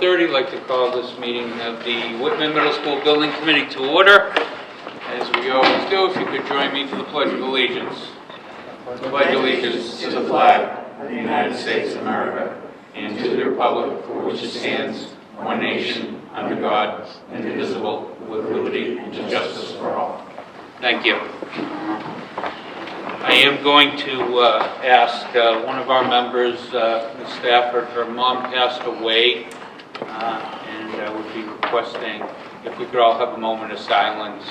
4:30. I'd like to call this meeting of the Whitman Middle School Building Committee to order. As we always do, if you could join me for the Pledge of Allegiance. Pledge allegiance to the flag of the United States of America and to the republic for which it stands, one nation, under God, indivisible, with liberty and justice for all. Thank you. I am going to ask one of our members, Ms. Stafford, her mom passed away, and I would be requesting if we could all have a moment of silence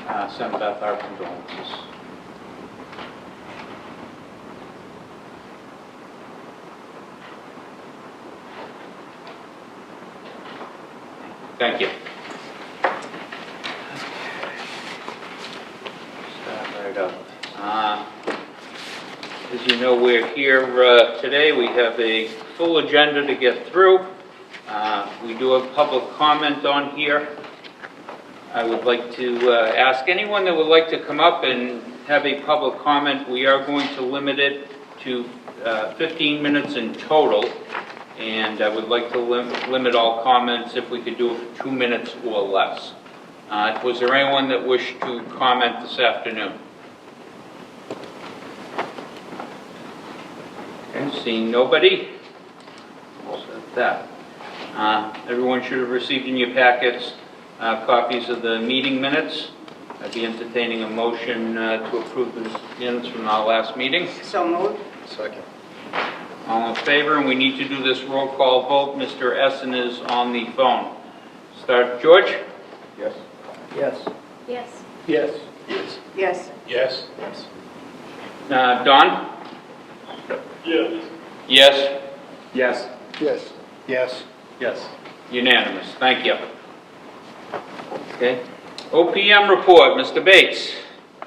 and send Beth our condolences. Thank you. Start right up. As you know, we're here today. We have a full agenda to get through. We do have public comment on here. I would like to ask anyone that would like to come up and have a public comment. We are going to limit it to 15 minutes in total, and I would like to limit all comments if we could do it for 2 minutes or less. Was there anyone that wished to comment this afternoon? Okay, seeing nobody, we'll set that. Everyone should have received in your packets copies of the meeting minutes. I'd be entertaining a motion to approve the minutes from our last meeting. So moved. Second. All in favor, and we need to do this roll call vote. Mr. Essen is on the phone. Start, George? Yes. Yes. Yes. Yes. Yes. Yes. Yes. Yes. Don? Yes. Yes? Yes. Yes. Yes. Yes. Unanimous. Thank you. Okay. OPM report, Mr. Bates.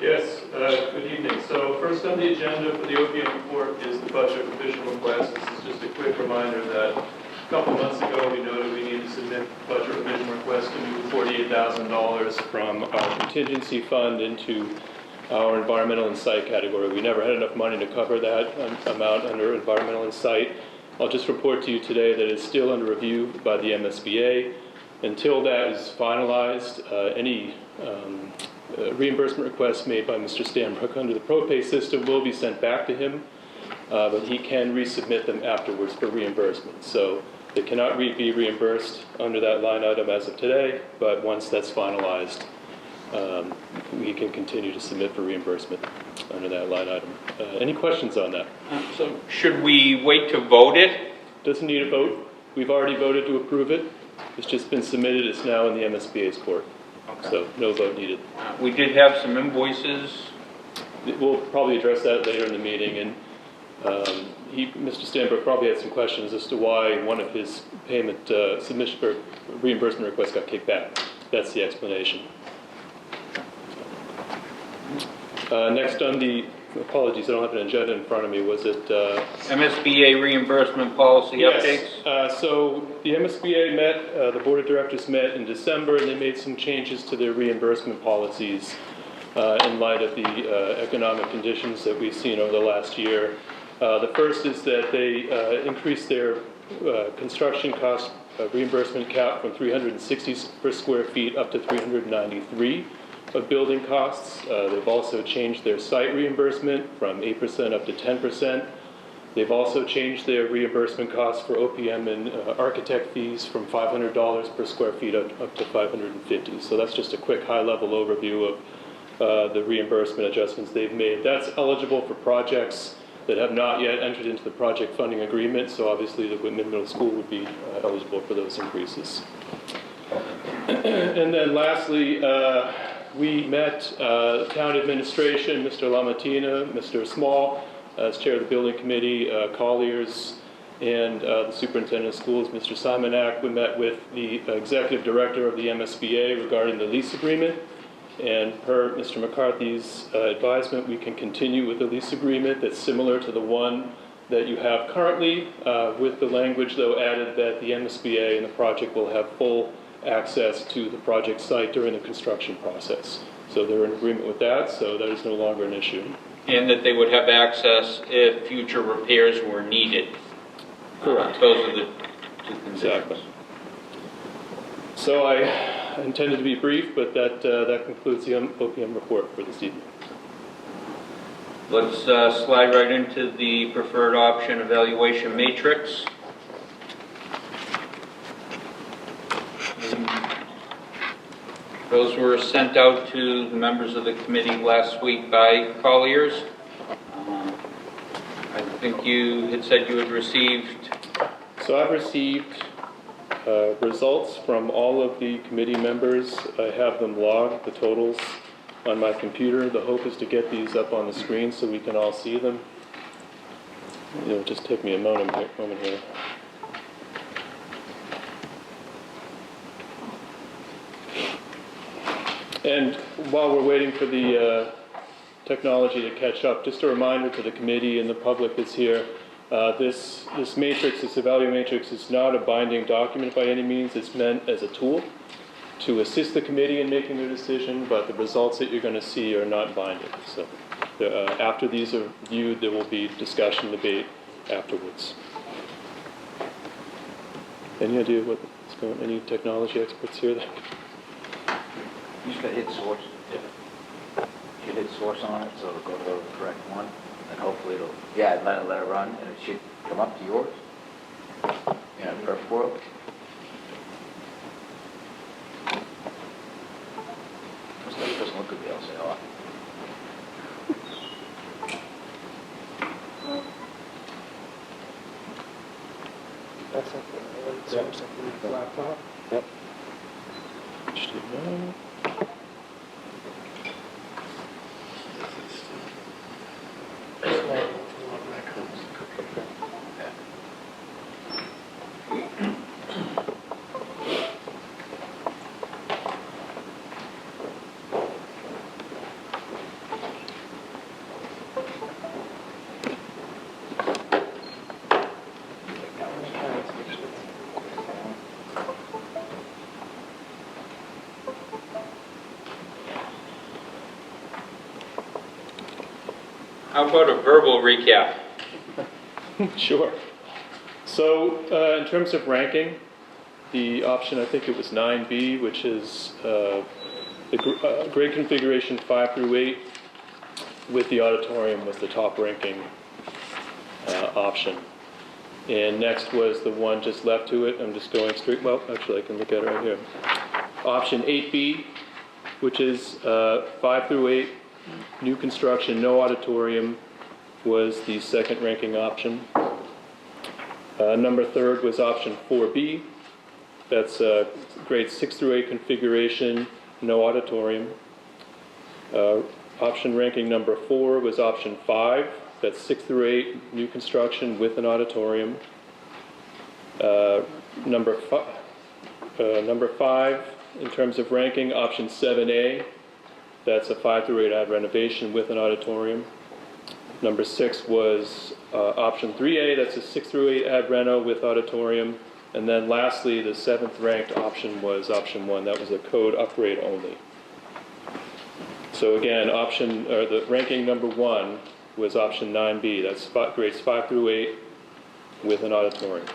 Yes, good evening. So first on the agenda for the OPM report is the budget revision request. This is just a quick reminder that a couple months ago we noted we needed to submit a budget revision request to move $48,000 from our contingency fund into our environmental and site category. We never had enough money to cover that amount under environmental and site. I'll just report to you today that it's still under review by the MSBA. Until that is finalized, any reimbursement requests made by Mr. Stanbrook under the ProPay system will be sent back to him, but he can resubmit them afterwards for reimbursement. So they cannot be reimbursed under that line item as of today, but once that's finalized, we can continue to submit for reimbursement under that line item. Any questions on that? So should we wait to vote it? Doesn't need a vote. We've already voted to approve it. It's just been submitted. It's now in the MSBA's court. Okay. So no vote needed. We did have some invoices. We'll probably address that later in the meeting. And Mr. Stanbrook probably had some questions as to why one of his payment submission or reimbursement requests got kicked back. That's the explanation. Next on the, apologies, I don't have an agenda in front of me. Was it? MSBA reimbursement policy updates? Yes. So the MSBA met, the board of directors met in December, and they made some changes to their reimbursement policies in light of the economic conditions that we've seen over the last year. The first is that they increased their construction cost reimbursement cap from 360 per square feet up to 393 of building costs. They've also changed their site reimbursement from 8% up to 10%. They've also changed their reimbursement costs for OPM and architect fees from $500 per square feet up to $550. So that's just a quick high-level overview of the reimbursement adjustments they've made. That's eligible for projects that have not yet entered into the project funding agreement, so obviously the Whitman Middle School would be eligible for those increases. And then lastly, we met town administration, Mr. LaMattina, Mr. Small, as chair of the building committee, Colliers, and the superintendent of schools, Mr. Simonak. We met with the executive director of the MSBA regarding the lease agreement. And per Mr. McCarthy's advisement, we can continue with the lease agreement that's similar to the one that you have currently, with the language, though, added that the MSBA and the project will have full access to the project site during the construction process. So they're in agreement with that, so that is no longer an issue. And that they would have access if future repairs were needed. Correct. Those are the two conditions. Exactly. So I intended to be brief, but that concludes the OPM report for this evening. Let's slide right into the preferred option evaluation matrix. Those were sent out to the members of the committee last week by Colliers. I think you had said you had received. So I've received results from all of the committee members. I have them logged, the totals, on my computer. The hope is to get these up on the screen so we can all see them. It'll just take me a moment here. And while we're waiting for the technology to catch up, just a reminder to the committee and the public that's here, this matrix, this evaluation matrix, is not a binding document by any means. It's meant as a tool to assist the committee in making their decision, but the results that you're going to see are not binding. So after these are viewed, there will be discussion, debate afterwards. Any idea what's going on? Any technology experts here? You just got to hit source. Yeah. You hit source on it, so it'll go to the correct one, and hopefully it'll, let it run, and it should come up to yours. Yeah, perfect world. It doesn't look good, I'll say, oh. That's the laptop. Yep. HTML. How about a verbal recap? Sure. So in terms of ranking, the option, I think it was 9B, which is the grade configuration 5 through 8 with the auditorium was the top ranking option. And next was the one just left to it. I'm just going straight, well, actually I can look at it right here. Option 8B, which is 5 through 8, new construction, no auditorium, was the second ranking option. Number third was option 4B. That's grade 6 through 8 configuration, no auditorium. Option ranking number 4 was option 5. That's 6 through 8, new construction with an auditorium. Number 5, in terms of ranking, option 7A. That's a 5 through 8 add renovation with an auditorium. Number 6 was option 3A. That's a 6 through 8 add reno with auditorium. And then lastly, the 7th ranked option was option 1. That was a code upgrade only. So again, the ranking number 1 was option 9B. That's grades 5 through 8 with an auditorium.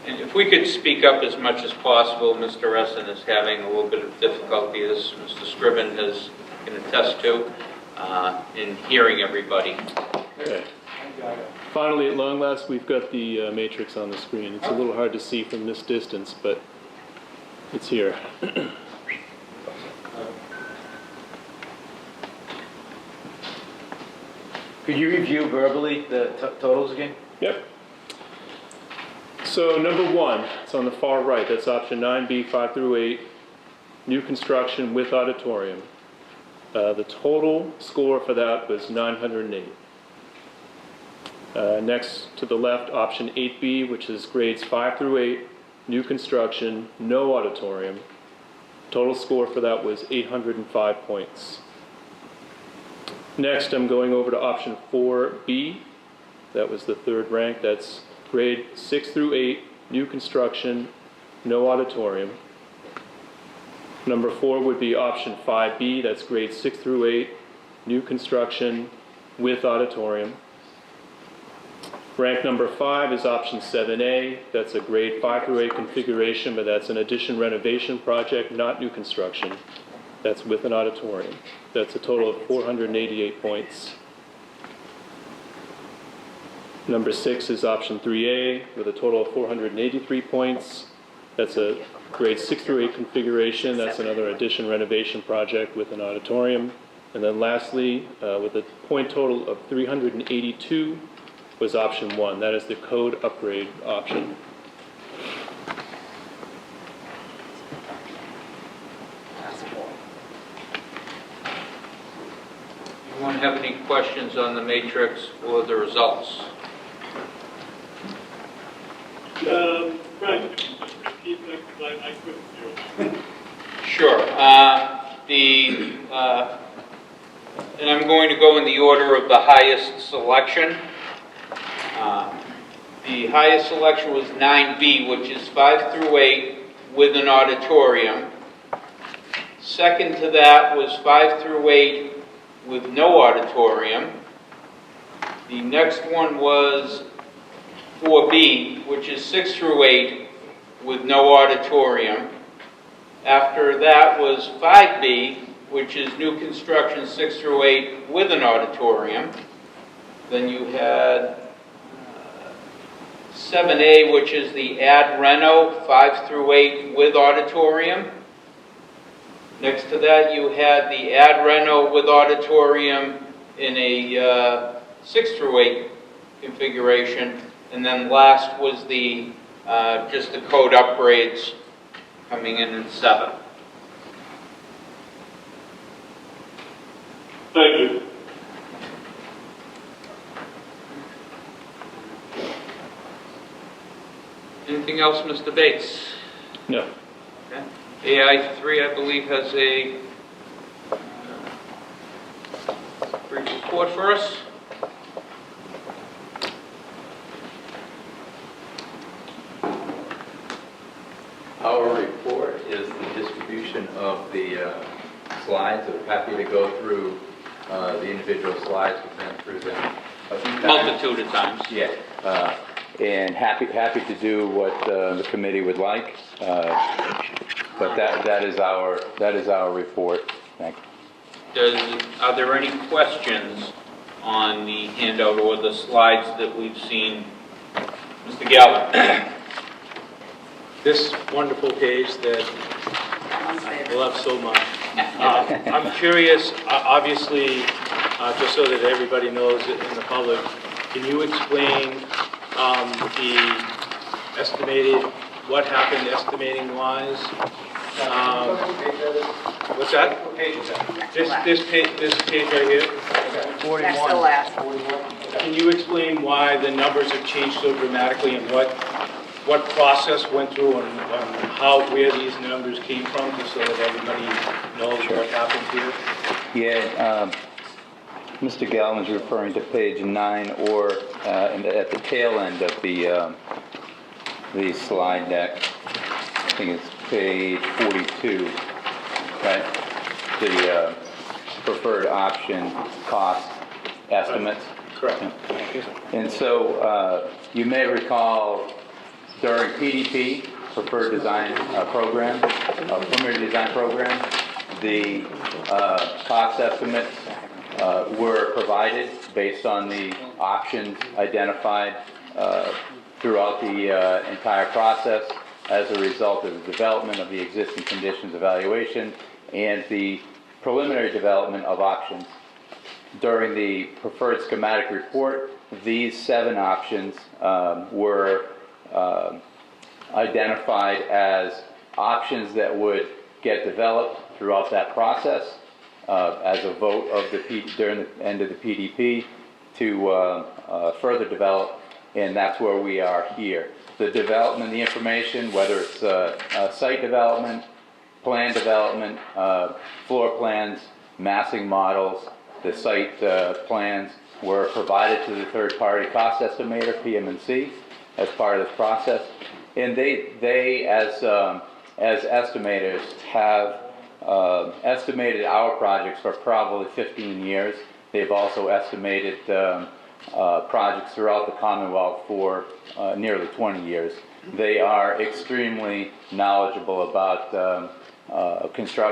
And if we could speak up as much as possible, Mr. Essen is having a little bit of difficulty, as Mr. Scriven can attest to, in hearing everybody. Okay. Finally, at long last, we've got the matrix on the screen. It's a little hard to see from this distance, but it's here. Could you review verbally the totals again? Yep. So number 1, it's on the far right. That's option 9B, 5 through 8, new construction with auditorium. The total score for that was 908. Next to the left, option 8B, which is grades 5 through 8, new construction, no auditorium. Total score for that was 805 points. Next, I'm going over to option 4B. That was the third rank. That's grade 6 through 8, new construction, no auditorium. Number 4 would be option 5B. That's grade 6 through 8, new construction with auditorium. Rank number 5 is option 7A. That's a grade 5 through 8 configuration, but that's an addition renovation project, not new construction. That's with an auditorium. That's a total of 488 points. Number 6 is option 3A with a total of 483 points. That's a grade 6 through 8 configuration. That's another addition renovation project with an auditorium. And then lastly, with a point total of 382 was option 1. That is the code upgrade option. Anyone have any questions on the matrix or the results? Frank, could you just repeat that because I couldn't hear it. Sure. And I'm going to go in the order of the highest selection. The highest selection was 9B, which is 5 through 8 with an auditorium. Second to that was 5 through 8 with no auditorium. The next one was 4B, which is 6 through 8 with no auditorium. After that was 5B, which is new construction 6 through 8 with an auditorium. Then you had 7A, which is the ad reno 5 through 8 with auditorium. Next to that you had the ad reno with auditorium in a 6 through 8 configuration. And then last was the just the code upgrades coming in 7. Thank you. Anything else, Mr. Bates? No. Okay. AI3, I believe, has a brief report for us. Our report is the distribution of the slides. I'm happy to go through the individual slides. We've been through them a few times. Multitude of times. Yeah, and happy to do what the committee would like. But that is our report. Thank you. Are there any questions on the handout or the slides that we've seen? Mr. Galvin? This wonderful page that I love so much. I'm curious, obviously, just so that everybody knows it in the public, can you explain the estimated, what happened estimating-wise? What's that? What page is that? This page right here? 41. That's the last. Can you explain why the numbers have changed so dramatically and what process went through and where these numbers came from, just so that everybody knows what happened here? Yeah, Mr. Galvin's referring to page 9 or at the tail end of the slide deck. I think it's page 42, right? The preferred option cost estimates. Correct. And so you may recall during PDP, Preferred Design Program, Preliminary Design Program, the cost estimates were provided based on the options identified throughout the entire process as a result of the development of the existing conditions evaluation and the preliminary development of options. During the preferred schematic report, these 7 options were identified as options that would get developed throughout that process as a vote of during the end of the PDP to further develop, and that's where we are here. The development, the information, whether it's site development, plan development, floor plans, massing models, the site plans were provided to the third-party cost estimator, PM&C, as part of this process. And they as estimators, have estimated our projects for probably 15 years. They've also estimated projects throughout the Commonwealth for nearly 20 years. They are extremely knowledgeable about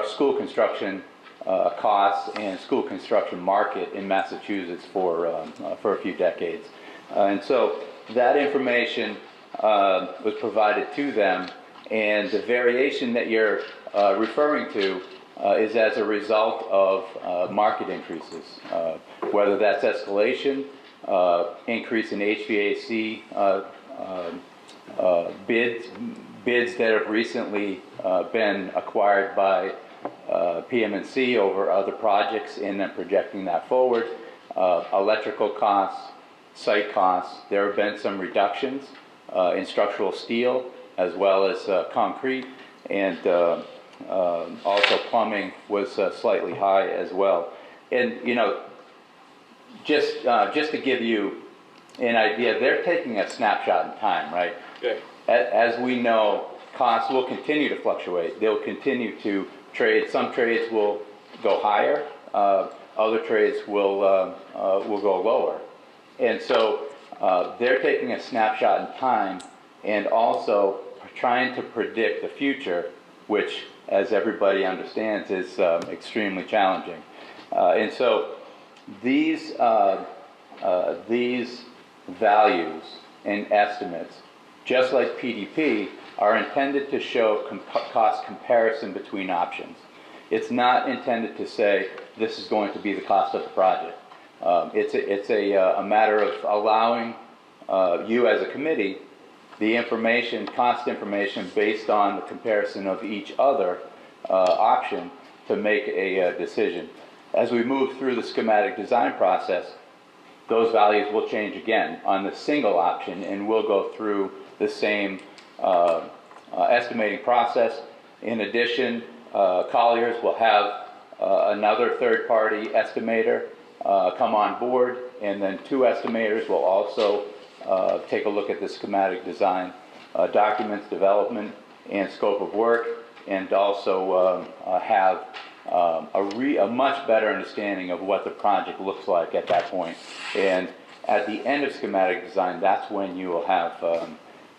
school construction costs and school construction market in Massachusetts for a few decades. And so that information was provided to them, and the variation that you're referring to is as a result of market increases, whether that's escalation, increase in HVAC bids that have recently been acquired by PM&C over other projects and then projecting that forward, electrical costs, site costs. There have been some reductions in structural steel as well as concrete, and also plumbing was slightly high as well. And you know, just to give you an idea, they're taking a snapshot in time, right? Okay. As we know, costs will continue to fluctuate. They'll continue to trade. Some trades will go higher. Other trades will go lower. And so they're taking a snapshot in time and also trying to predict the future, which, as everybody understands, is extremely challenging. And so these values and estimates, just like PDP, are intended to show cost comparison between options. It's not intended to say this is going to be the cost of the project. It's a matter of allowing you as a committee the information, cost information based on the comparison of each other option to make a decision. As we move through the schematic design process, those values will change again on the single option, and we'll go through the same estimating process. In addition, Colliers will have another third-party estimator come on board, and then two estimators will also take a look at the schematic design documents, development, and scope of work, and also have a much better understanding of what the project looks like at that point. And at the end of schematic design, that's when you will have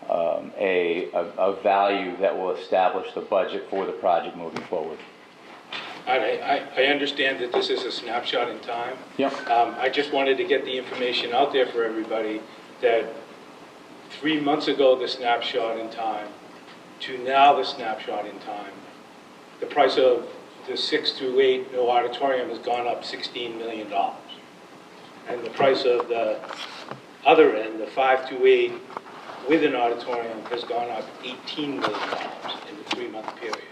a value that will establish the budget for the project moving forward. I understand that this is a snapshot in time. Yep. I just wanted to get the information out there for everybody that 3 months ago, the snapshot in time, to now the snapshot in time, the price of the 6 through 8 no auditorium has gone up $16 million. And the price of the other end, the 5 through 8 with an auditorium, has gone up $18 million in the 3-month period.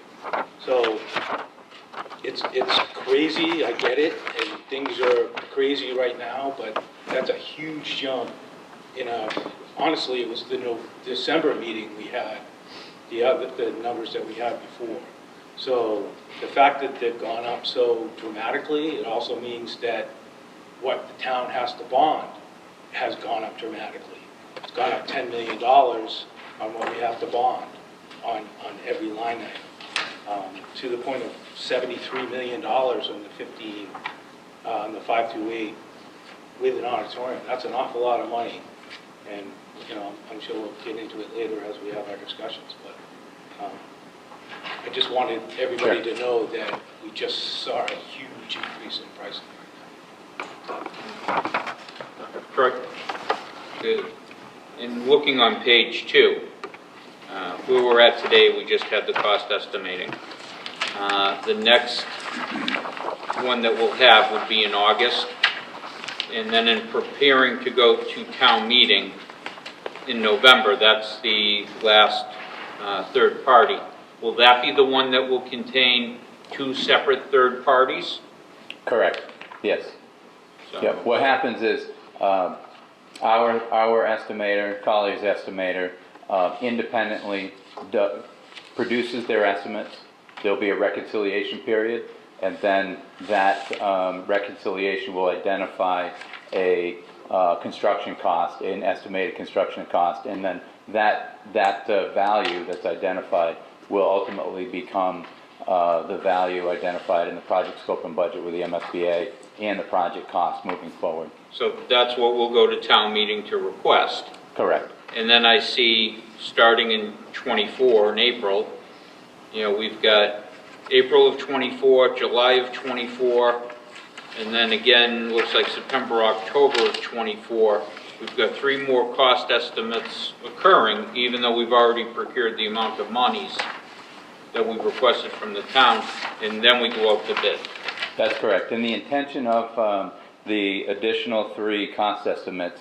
So it's crazy, I get it, and things are crazy right now, but that's a huge jump. Honestly, it was the December meeting we had, the numbers that we had before. So the fact that they've gone up so dramatically, it also means that what the town has to bond has gone up dramatically. It's gone up $10 million on what we have to bond on every line item, to the point of $73 million on the 5 through 8 with an auditorium. That's an awful lot of money, and I'm sure we'll get into it later as we have our discussions. But I just wanted everybody to know that we just saw a huge increase in pricing. Correct. Good. And looking on page 2, where we're at today, we just had the cost estimating. The next one that we'll have would be in August. And then in preparing to go to town meeting in November, that's the last third party. Will that be the one that will contain 2 separate third parties? Correct. Yes. So, Yep. What happens is our estimator, Colliers' estimator, independently produces their estimates. There'll be a reconciliation period, and then that reconciliation will identify a construction cost, an estimated construction cost, and then that value that's identified will ultimately become the value identified in the project scope and budget with the MSBA and the project cost moving forward. So that's what we'll go to town meeting to request. Correct. And then I see, starting in '24, in April, we've got April of '24, July of '24, and then again, looks like September, October of '24. We've got 3 more cost estimates occurring, even though we've already procured the amount of monies that we've requested from the town, and then we go out to bid. That's correct. And the intention of the additional 3 cost estimates,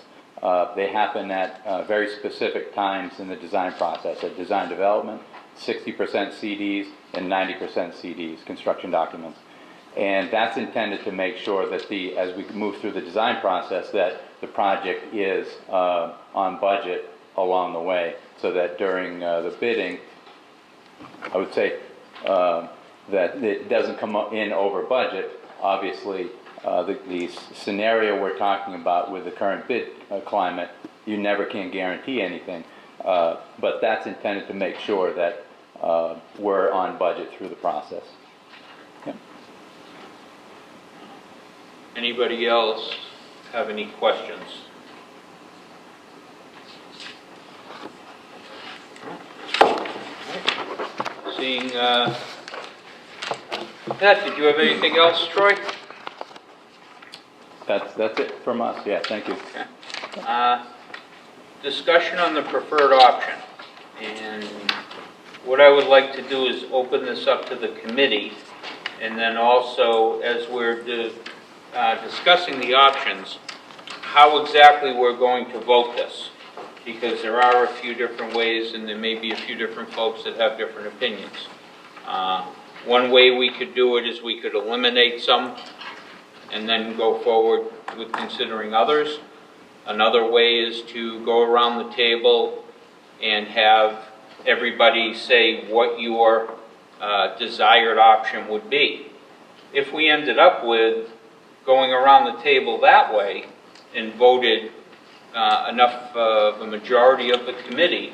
they happen at very specific times in the design process. At design development, 60% CDs and 90% CDs, construction documents. And that's intended to make sure that as we move through the design process, that the project is on budget along the way, so that during the bidding, I would say that it doesn't come in over budget. Obviously, the scenario we're talking about with the current bid climate, you never can guarantee anything, but that's intended to make sure that we're on budget through the process. Yeah. Anybody else have any questions? Seeing, Pat, did you have anything else, Troy? That's it from us. Yeah, thank you. Okay. Discussion on the preferred option. And what I would like to do is open this up to the committee, and then also, as we're discussing the options, how exactly we're going to vote this. Because there are a few different ways, and there may be a few different folks that have different opinions. One way we could do it is we could eliminate some and then go forward with considering others. Another way is to go around the table and have everybody say what your desired option would be. If we ended up with going around the table that way and voted enough of a majority of the committee,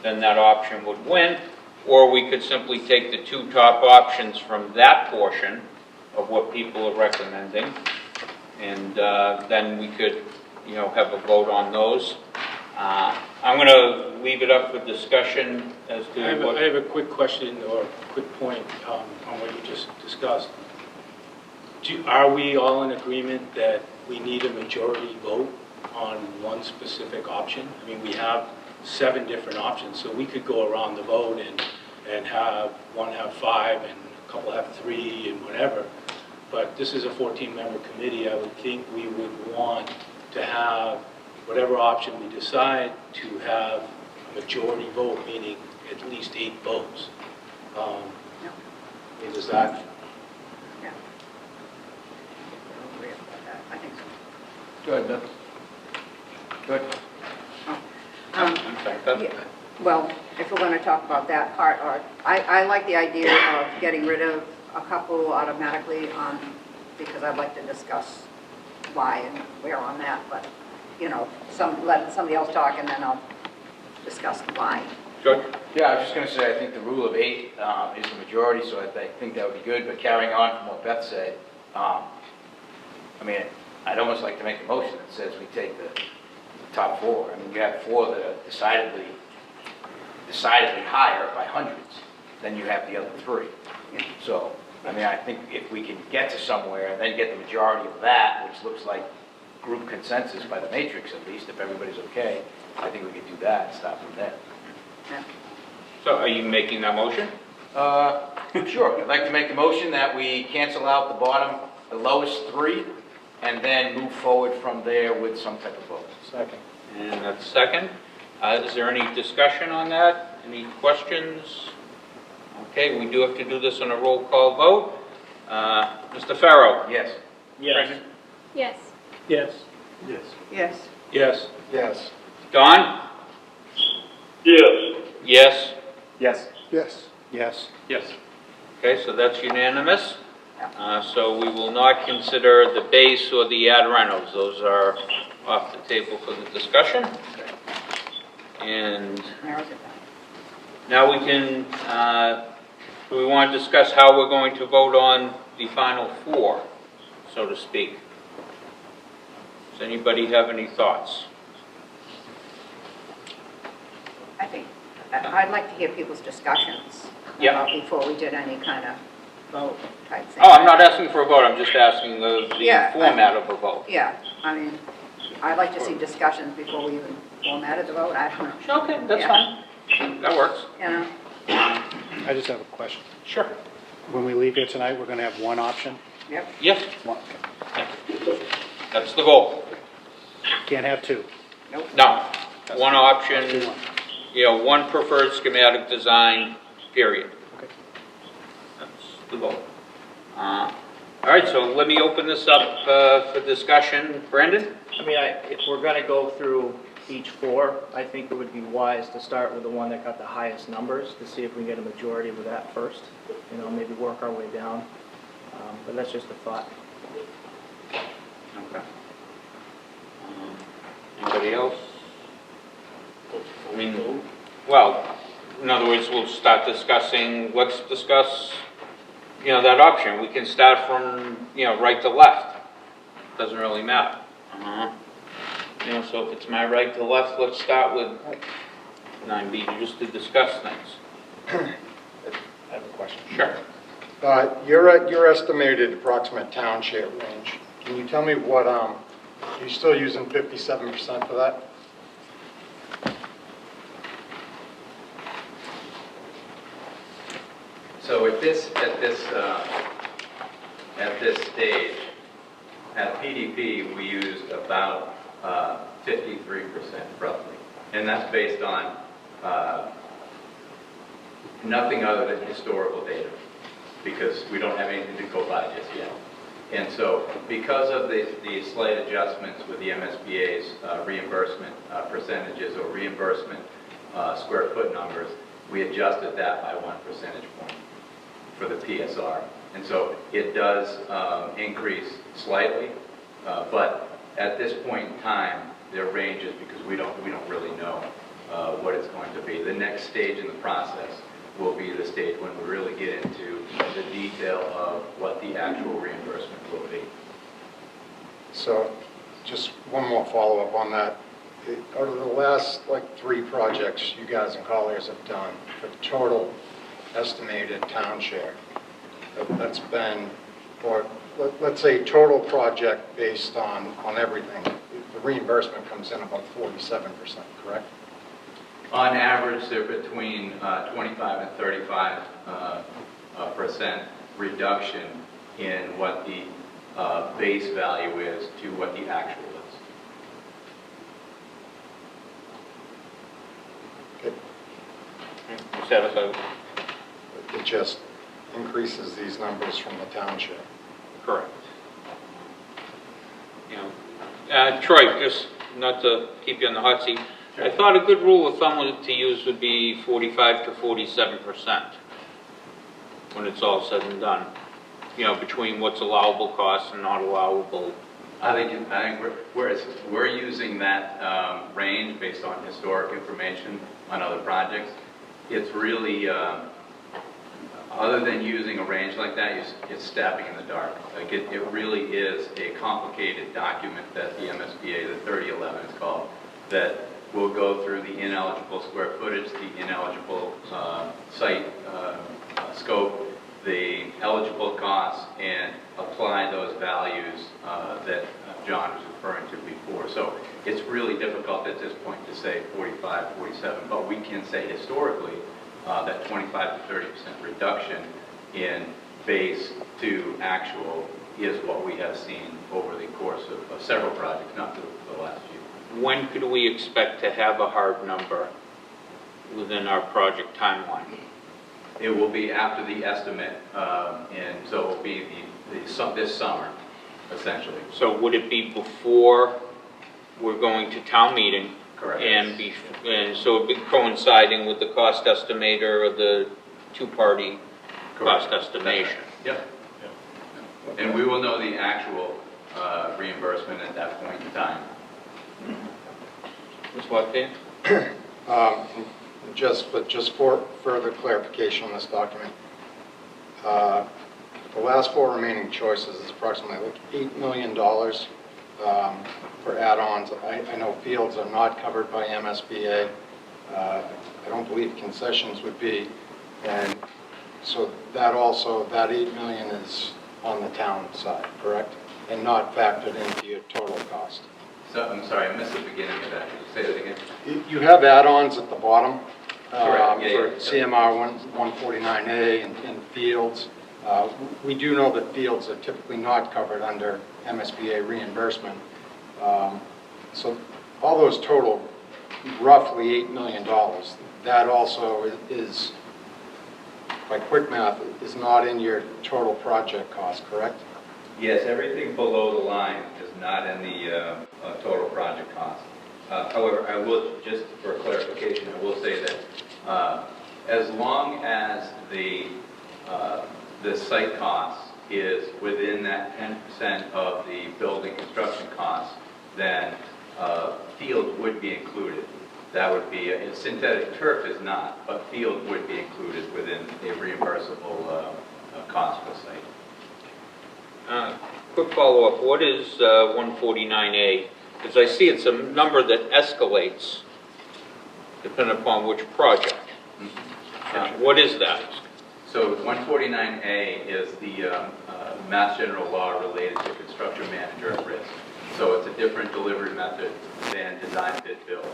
then that option would win. Or we could simply take the 2 top options from that portion of what people are recommending, and then we could, have a vote on those. I'm going to leave it up for discussion as to I have a quick question or a quick point on what you just discussed. Are we all in agreement that we need a majority vote on one specific option? I mean, we have 7 different options, so we could go around the vote and have one have 5 and a couple have 3 and whatever. But this is a 14-member committee. I would think we would want to have whatever option we decide to have a majority vote, meaning at least 8 votes. I mean, does that? Yeah. I don't agree about that. I think so. Go ahead, Bill. Good. I'm sorry, Beth? Yeah. Well, if we're going to talk about that part, or I like the idea of getting rid of a couple automatically because I'd like to discuss why and where on that, but, letting somebody else talk and then I'll discuss why. George? Yeah, I was just going to say, I think the rule of 8 is the majority, so I think that would be good. But carrying on from what Beth said, I mean, I'd almost like to make a motion that says we take the top 4. I mean, you have 4 that are decidedly higher by hundreds than you have the other 3. So, I mean, I think if we can get to somewhere and then get the majority of that, which looks like group consensus by the matrix at least, if everybody's okay, I think we could do that and start from there. Yeah. So are you making that motion? Sure. I'd like to make the motion that we cancel out the lowest 3, and then move forward from there with some type of vote. Second. And that's second. Is there any discussion on that? Any questions? Okay, we do have to do this on a roll call vote. Mr. Farrow? Yes. Yes. Yes. Yes. Yes. Yes. Yes. Yes. Don? Yes. Yes. Yes. Yes. Yes. Yes. Okay, so that's unanimous. So we will not consider the base or the ad rentals. Those are off the table for the discussion. And Narrows it down. now we can, do we want to discuss how we're going to vote on the final 4? so to speak. Does anybody have any thoughts? I think, I'd like to hear people's discussions. Yeah. Before we did any kind of vote type thing. Oh, I'm not asking for a vote, I'm just asking the Yeah, format of a vote. Yeah, I mean, I'd like to see discussions before we even formatted the vote, I don't know. Okay, that's Yeah. fine. That works. You know, I just have a question. Sure. When we leave here tonight, we're going to have one option? yep, Yes, One. that's the goal. Can't have two. nope. No, one Do option, one. you know, one preferred schematic design, period. Okay. That's the goal. All right, so let me open this up for discussion. Brandon? I mean, if we're gonna go through each four, I think it would be wise to start with the one that got the highest numbers, to see if we can get a majority with that first. You know, maybe work our way down. But that's just a thought. Okay. Anybody else? I mean, well, in other words, we'll start discussing, let's discuss, you know, that option. We can start from, you know, right to left. Doesn't really matter. You know, so if it's my right to left, let's start with 9B, just to discuss things. I have a question. Sure. Your estimated approximate town share range, can you tell me what, you're still using 57% for that? So at this stage, at PDP, we used about 53% roughly. And that's based on nothing other than historical data, because we don't have anything to go by just yet. And so because of the slight adjustments with the MSBA's reimbursement percentages or reimbursement square foot numbers, we adjusted that by 1 percentage point for the PSR. And so it does increase slightly, but at this point in time, there are ranges because we don't really know what it's going to be. The next stage in the process will be the stage when we really get into the detail of what the actual reimbursement will be. So just one more follow-up on that. Out of the last, like, 3 projects you guys and Colliers have done, the total estimated town share, that's been, or let's say total project based on everything, the reimbursement comes in about 47%, correct? On average, they're between 25 and 35% reduction in what the base value is to what the actual is. It Satisfied? it just increases these numbers from the town share. Correct. You know, Troy, just not to keep you on the hot seat, I thought a good rule of thumb to use would be 45 to 47% when it's all said and done. You know, between what's allowable costs and not allowable. I think we're using that range based on historic information on other projects. It's really, other than using a range like that, it's stabbing in the dark. Like it really is a complicated document that the MSBA, the 3011 is called, that will go through the ineligible square footage, the ineligible site scope, the eligible costs, and apply those values that John was referring to before. So it's really difficult at this point to say 45, 47, but we can say historically that 25 to 30% reduction in base to actual is what we have seen over the course of several projects, not the last few. When could we expect to have a hard number within our project timeline? It will be after the estimate, and so it will be this summer, essentially. So would it be before we're going to town meeting? Correct. And so it'd be coinciding with the cost estimator or the two-party cost estimation? Yep. And we will know the actual reimbursement at that point in time. Ms. Watson? Just for further clarification on this document, the last four remaining choices is approximately like $8 million for add-ons. I know fields are not covered by MSBA. I don't believe concessions would be. And so that also, that $8 million is on the town side, correct? And not factored into your total cost. So, I'm sorry, I missed the beginning of that. Could you say that again? You have add-ons at the bottom Correct, yeah, for yeah. CMR 149A and fields. We do know that fields are typically not covered under MSBA reimbursement. So all those total roughly $8 million. That also is, by quick math, is not in your total project cost, correct? Yes, everything below the line is not in the total project cost. However, I will, just for clarification, I will say that as long as the site cost is within that 10% of the building construction cost, then field would be included. That would be, synthetic turf is not, but field would be included within a reimbursable cost for site. Quick follow-up, what is 149A? Because I see it's a number that escalates depending upon which project. What is that? So 149A is the Mass General Law related to construction manager at risk. So it's a different delivery method than design, bid, build.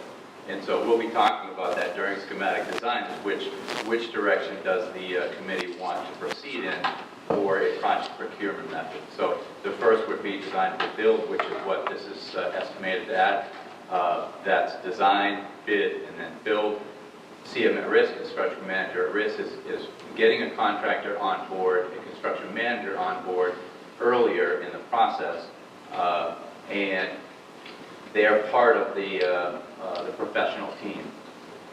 And so we'll be talking about that during schematic design, which direction does the committee want to proceed in for a project procurement method. So the first would be design, bid, build, which is what this is estimated at. That's design, bid, and then build. CM at risk, construction manager at risk, is getting a contractor on board, a construction manager on board earlier in the process, and they're part of the professional team.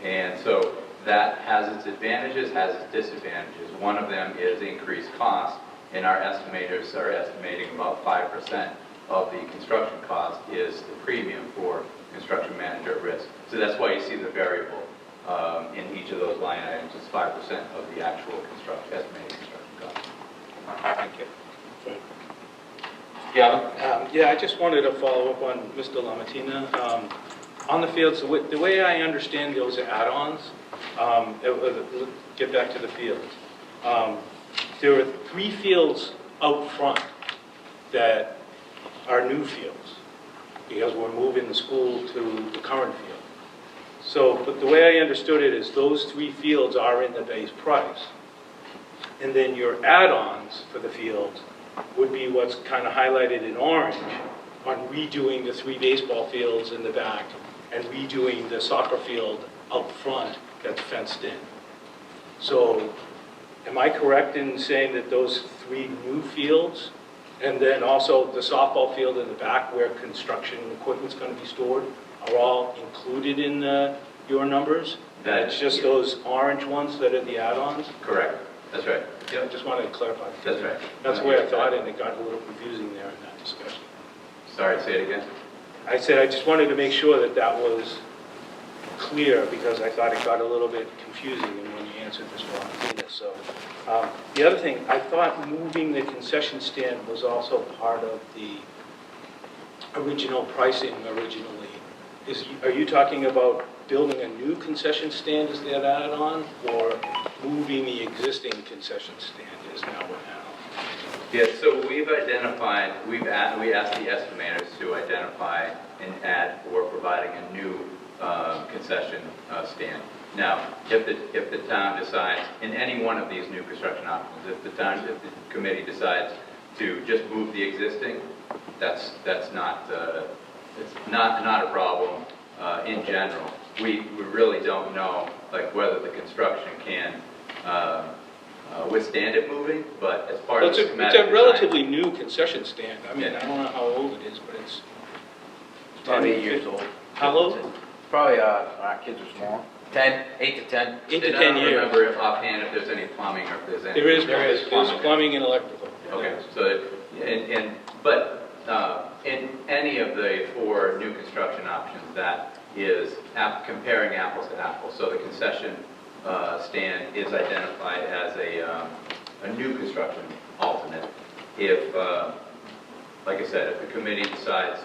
And so that has its advantages, has its disadvantages. One of them is increased cost, and our estimators are estimating about 5% of the construction cost is the premium for construction manager at risk. So that's why you see the variable in each of those line items. It's 5% of the actual estimated construction cost. Thank you. Yeah. Yeah, I just wanted to follow up on Mr. Lamatina. On the fields, the way I understand those add-ons, get back to the fields. There are 3 fields out front that are new fields because we're moving the school to the current field. So, but the way I understood it is those 3 fields are in the base price. And then your add-ons for the fields would be what's kind of highlighted in orange on redoing the 3 baseball fields in the back and redoing the soccer field out front that's fenced in. So am I correct in saying that those 3 new fields, and then also the softball field in the back where construction equipment's going to be stored, are all included in your numbers? It's just those orange ones that are the add-ons? Correct. That's right. I just wanted to clarify. That's right. That's the way I thought, and it got a little confusing there in that discussion. Sorry, say it again. I said I just wanted to make sure that that was clear because I thought it got a little bit confusing when you answered this one. So the other thing, I thought moving the concession stand was also part of the original pricing originally. Are you talking about building a new concession stand is that added on, or moving the existing concession stand is now what now? Yeah, so we've identified, we asked the estimators to identify an ad for providing a new concession stand. Now, if the town decides, in any one of these new construction options, if the committee decides to just move the existing, that's not it's not a problem in general. We really don't know like whether the construction can withstand it moving, but as part of the schematic it's a relatively new concession stand. I mean, I don't know how old it is, but it's Probably 8 years old. How old? Probably, our kids are small. 8 to 10. 8 to And 10 I don't years. remember if offhand if there's any plumbing or if there's any. There is plumbing and electrical. Okay, so, but in any of the 4 new construction options, that is comparing apples to apples. So the concession stand is identified as a new construction alternate. If, like I said, if the committee decides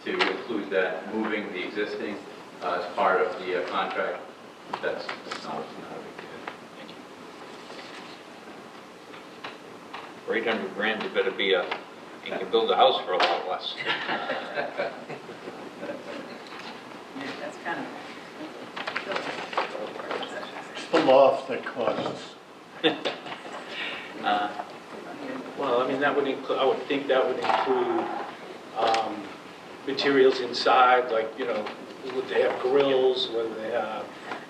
to include that, moving the existing as part of the contract, that's not a big deal. For 800 grand, you better be you can build a house for a lot less. That's kind of. It's the loft that costs. Well, I mean, that would include, I would think that would include materials inside, like, you know, would they have grills, whether they have,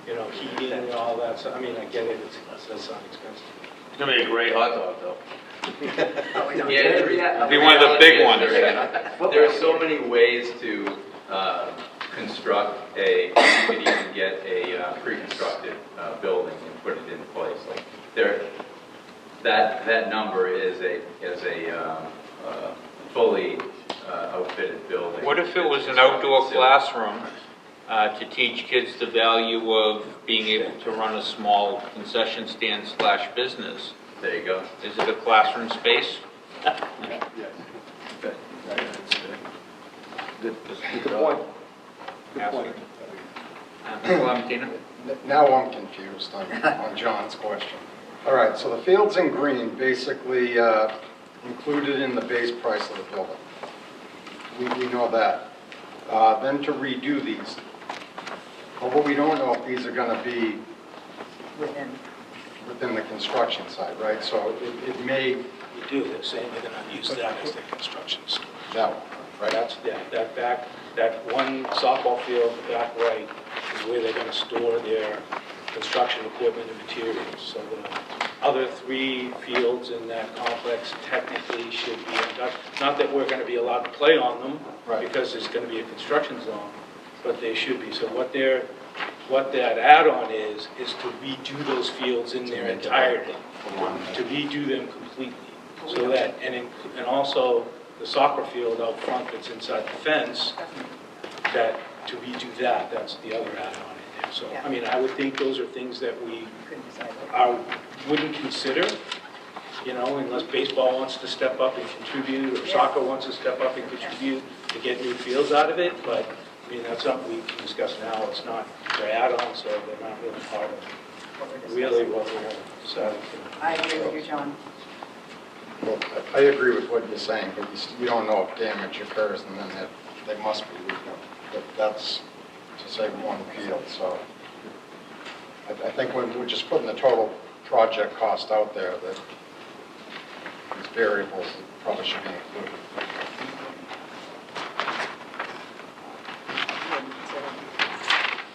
you know, heating and all that, so, I mean, I get it, it does sound expensive. It's gonna be a great hot dog, though. Yeah, Be one of the big ones. There are so many ways to construct you can even get a pre-constructed building and put it in place. Like that number is a fully outfitted building. What if it was an outdoor classroom to teach kids the value of being able to run a small concession stand / business? There you go. Is it a classroom space? Good point. Good point. Valentina? Now I'm confused on John's question. All right, so the fields in green basically included in the base price of the building. We know that. Then to redo these, but what we don't know if these are going to be within the construction site, right? So it may... We do, they're saying they're gonna use that as their construction store. That one, right? That's, that back, that one softball field, the back right, is where they're gonna store their construction equipment and materials. So the other 3 fields in that complex technically should be, not that we're gonna be allowed to play on them, Right. because there's gonna be a construction zone, but they should be. So what that add-on is to redo those fields in their entirety, to redo them completely. So that, and also the soccer field out front that's inside the fence, that, to redo that, that's the other add-on in there. So, I mean, I would think those are things that we wouldn't consider, you know, unless baseball wants to step up and contribute, or soccer wants to step up and contribute to get new fields out of it, but, I mean, that's something we can discuss now. It's not, they're add-ons, so they're not really part of really what we're deciding to. I agree with you, John. Well, I agree with what you're saying, but you don't know if damage occurs, and then they must be redone. But that's to say one field, so I think when we're just putting the total project cost out there, that these variables probably should be included.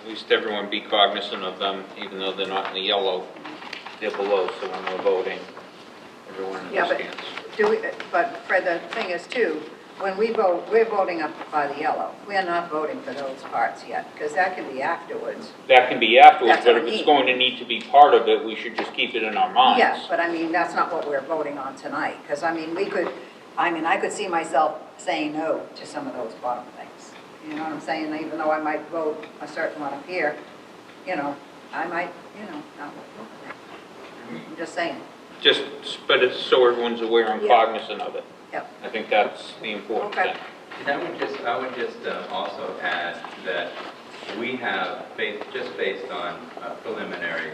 At least everyone be cognizant of them, even though they're not in the yellow, they're below, so when we're voting, everyone understands. But Fred, the thing is too, when we vote, we're voting up by the yellow. We're not voting for those parts yet, because that can be afterwards. That can be afterwards, That's but what if I it's mean. going to need to be part of it, we should just keep it in our minds. Yes, but I mean, that's not what we're voting on tonight, because I mean, I could see myself saying no to some of those bottom things. You know what I'm saying? Even though I might vote a certain one up here, you know, I might, you know, not vote for that. I'm just saying. But it's so everyone's aware and Yeah. cognizant of it. Yep. I think that's the important Okay. thing. And I would just also add that we have, just based on a preliminary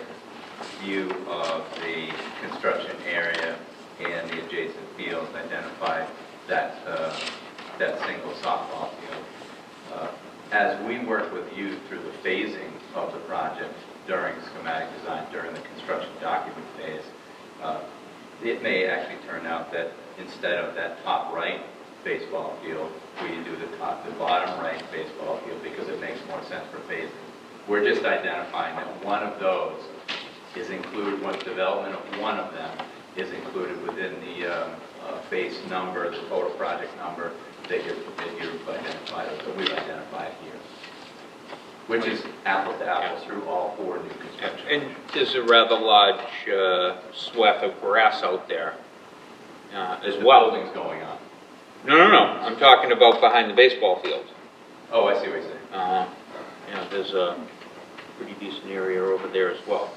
view of the construction area and the adjacent fields, identified that single softball field. As we work with you through the phasing of the project during schematic design, during the construction document phase, it may actually turn out that instead of that top right baseball field, we do the bottom right baseball field because it makes more sense for phasing. We're just identifying that one of those is included, one development of one of them is included within the base number, the total project number that you've identified, that we've identified here, which is apples to apples through all 4 new construction. And there's a rather large swath of grass out there as well. The building's going on. No. I'm talking about behind the baseball field. Oh, I see what you're saying. Yeah, there's a pretty decent area over there as well.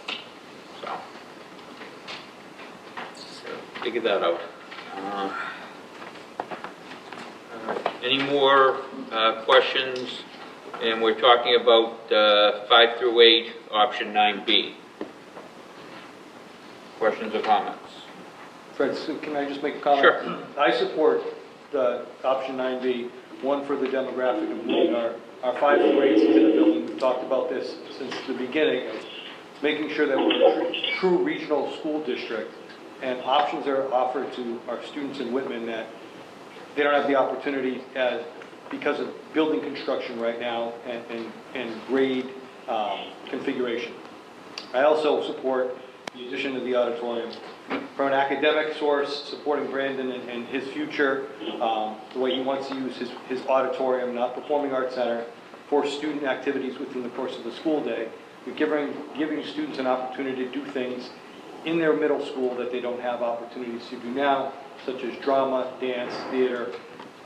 So figure that out. Any more questions? And we're talking about 5 through 8, option 9B. Questions or comments? Fred, so can I just make a comment? Sure. I support the option 9B, one for the demographic of moving our 5 through 8s into the building. We've talked about this since the beginning, of making sure that we're a true regional school district, and options are offered to our students in Whitman that they don't have the opportunity because of building construction right now and grade configuration. I also support the addition of the auditorium. From an academic source, supporting Brandon and his future, the way he wants to use his auditorium, not performing arts center, for student activities within the course of the school day. We're giving students an opportunity to do things in their middle school that they don't have opportunities to do now, such as drama, dance, theater,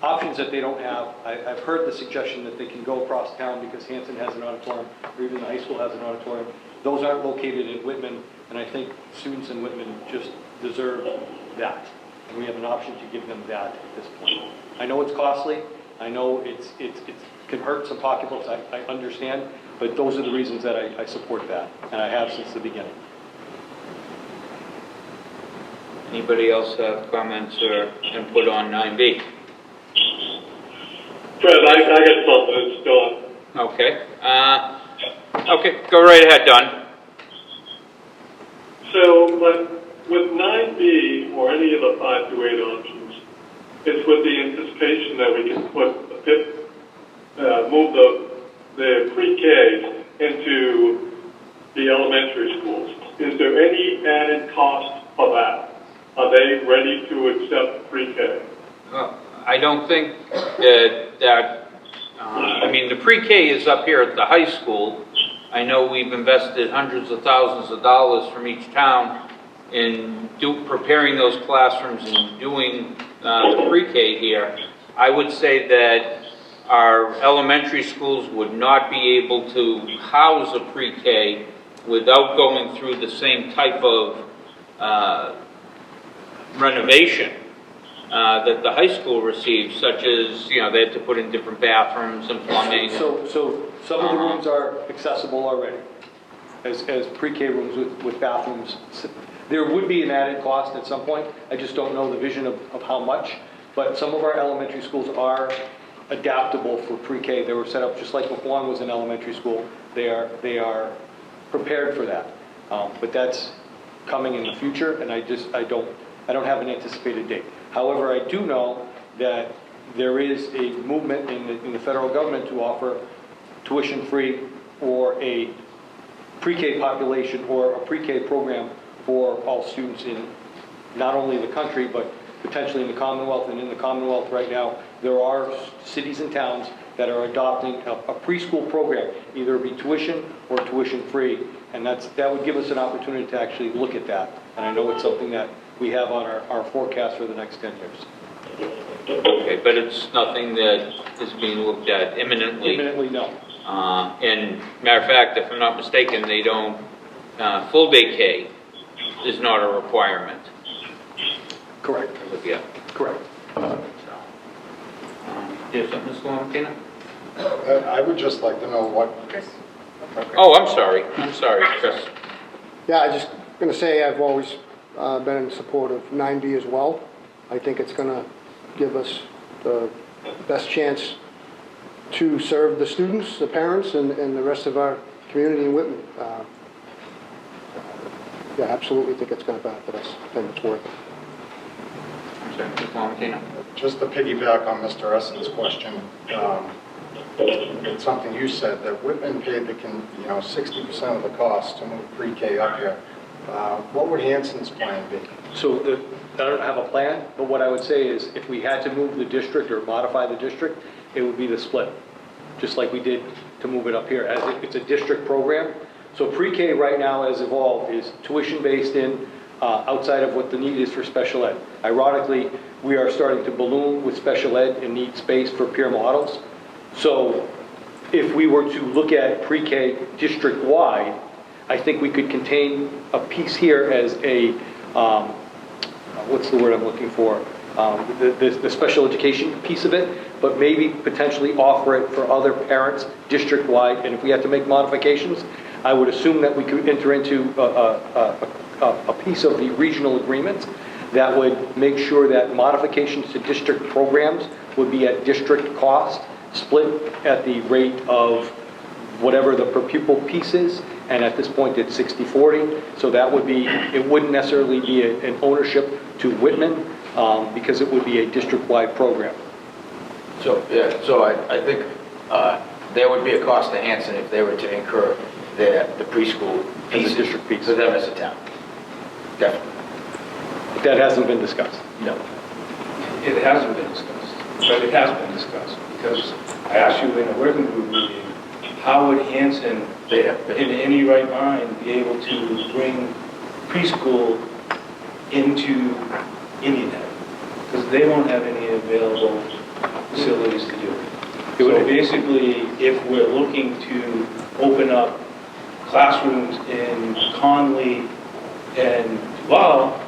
options that they don't have. I've heard the suggestion that they can go across town because Hanson has an auditorium, or even the high school has an auditorium. Those aren't located in Whitman, and I think students in Whitman just deserve that. And we have an option to give them that at this point. I know it's costly. I know it can hurt some pocketbooks. I understand, but those are the reasons that I support that, and I have since the beginning. Anybody else have comments or input on 9B? Fred, I got something, it's Don. Okay. Okay, go right ahead, Don. So, but with 9B or any of the 5 to 8 options, it's with the anticipation that we can move the pre-K into the elementary schools. Is there any added cost for that? Are they ready to accept pre-K? I don't think that I mean, the pre-K is up here at the high school. I know we've invested hundreds of thousands of dollars from each town in preparing those classrooms and doing the pre-K here. I would say that our elementary schools would not be able to house a pre-K without going through the same type of renovation that the high school receives, such as, you know, they had to put in different bathrooms and plumbing. So some of the rooms are accessible already as pre-K rooms with bathrooms. There would be an added cost at some point. I just don't know the vision of how much. But some of our elementary schools are adaptable for pre-K. They were set up just like McQuon was an elementary school. They are prepared for that. But that's coming in the future, and I don't have an anticipated date. However, I do know that there is a movement in the federal government to offer tuition-free or a pre-K population or a pre-K program for all students in not only the country, but potentially in the Commonwealth. And in the Commonwealth right now, there are cities and towns that are adopting a preschool program, either be tuition or tuition-free. And that would give us an opportunity to actually look at that. And I know it's something that we have on our forecast for the next 10 years. Okay, but it's nothing that is being looked at imminently. Imminently, no. And matter of fact, if I'm not mistaken, they don't, full day K is not a requirement. Correct. Yeah. Correct. Do you have something, Ms. Lamartina? I would just like to know what, Chris? Oh, I'm sorry, Chris. Yeah, I just going to say I've always been in support of 9B as well. I think it's going to give us the best chance to serve the students, the parents, and the rest of our community in Whitman. Yeah, absolutely think it's going to benefit us, and it's worth it. I'm sorry, Ms. Lamartina. just to piggyback on Mr. Essen's question, it's something you said, that Whitman paid 60% of the cost to move pre-K up here. What would Hanson's plan be? So I don't have a plan, but what I would say is if we had to move the district or modify the district, it would be the split, just like we did to move it up here. As it's a district program, so pre-K right now as evolved is tuition-based in outside of what the need is for special ed. Ironically, we are starting to balloon with special ed and need space for peer models. So if we were to look at pre-K district-wide, I think we could contain a piece here as a, what's the word I'm looking for? the special education piece of it, but maybe potentially offer it for other parents district-wide. And if we had to make modifications, I would assume that we could enter into a piece of the regional agreement that would make sure that modifications to district programs would be at district cost, split at the rate of whatever the per pupil piece is, and at this point it's 60/40. So that would be, it wouldn't necessarily be an ownership to Whitman, because it would be a district-wide program. So, yeah, so I think there would be a cost to Hanson if they were to incur the preschool piece, district piece. for them as a town. Definitely. But that hasn't been discussed. No. It hasn't been discussed, but it has been discussed, because I asked you in a working group meeting, how would Hanson, in any right mind, be able to bring preschool into Indian? Because they won't have any available facilities to do it. So basically, if we're looking to open up classrooms in Conley and Duval,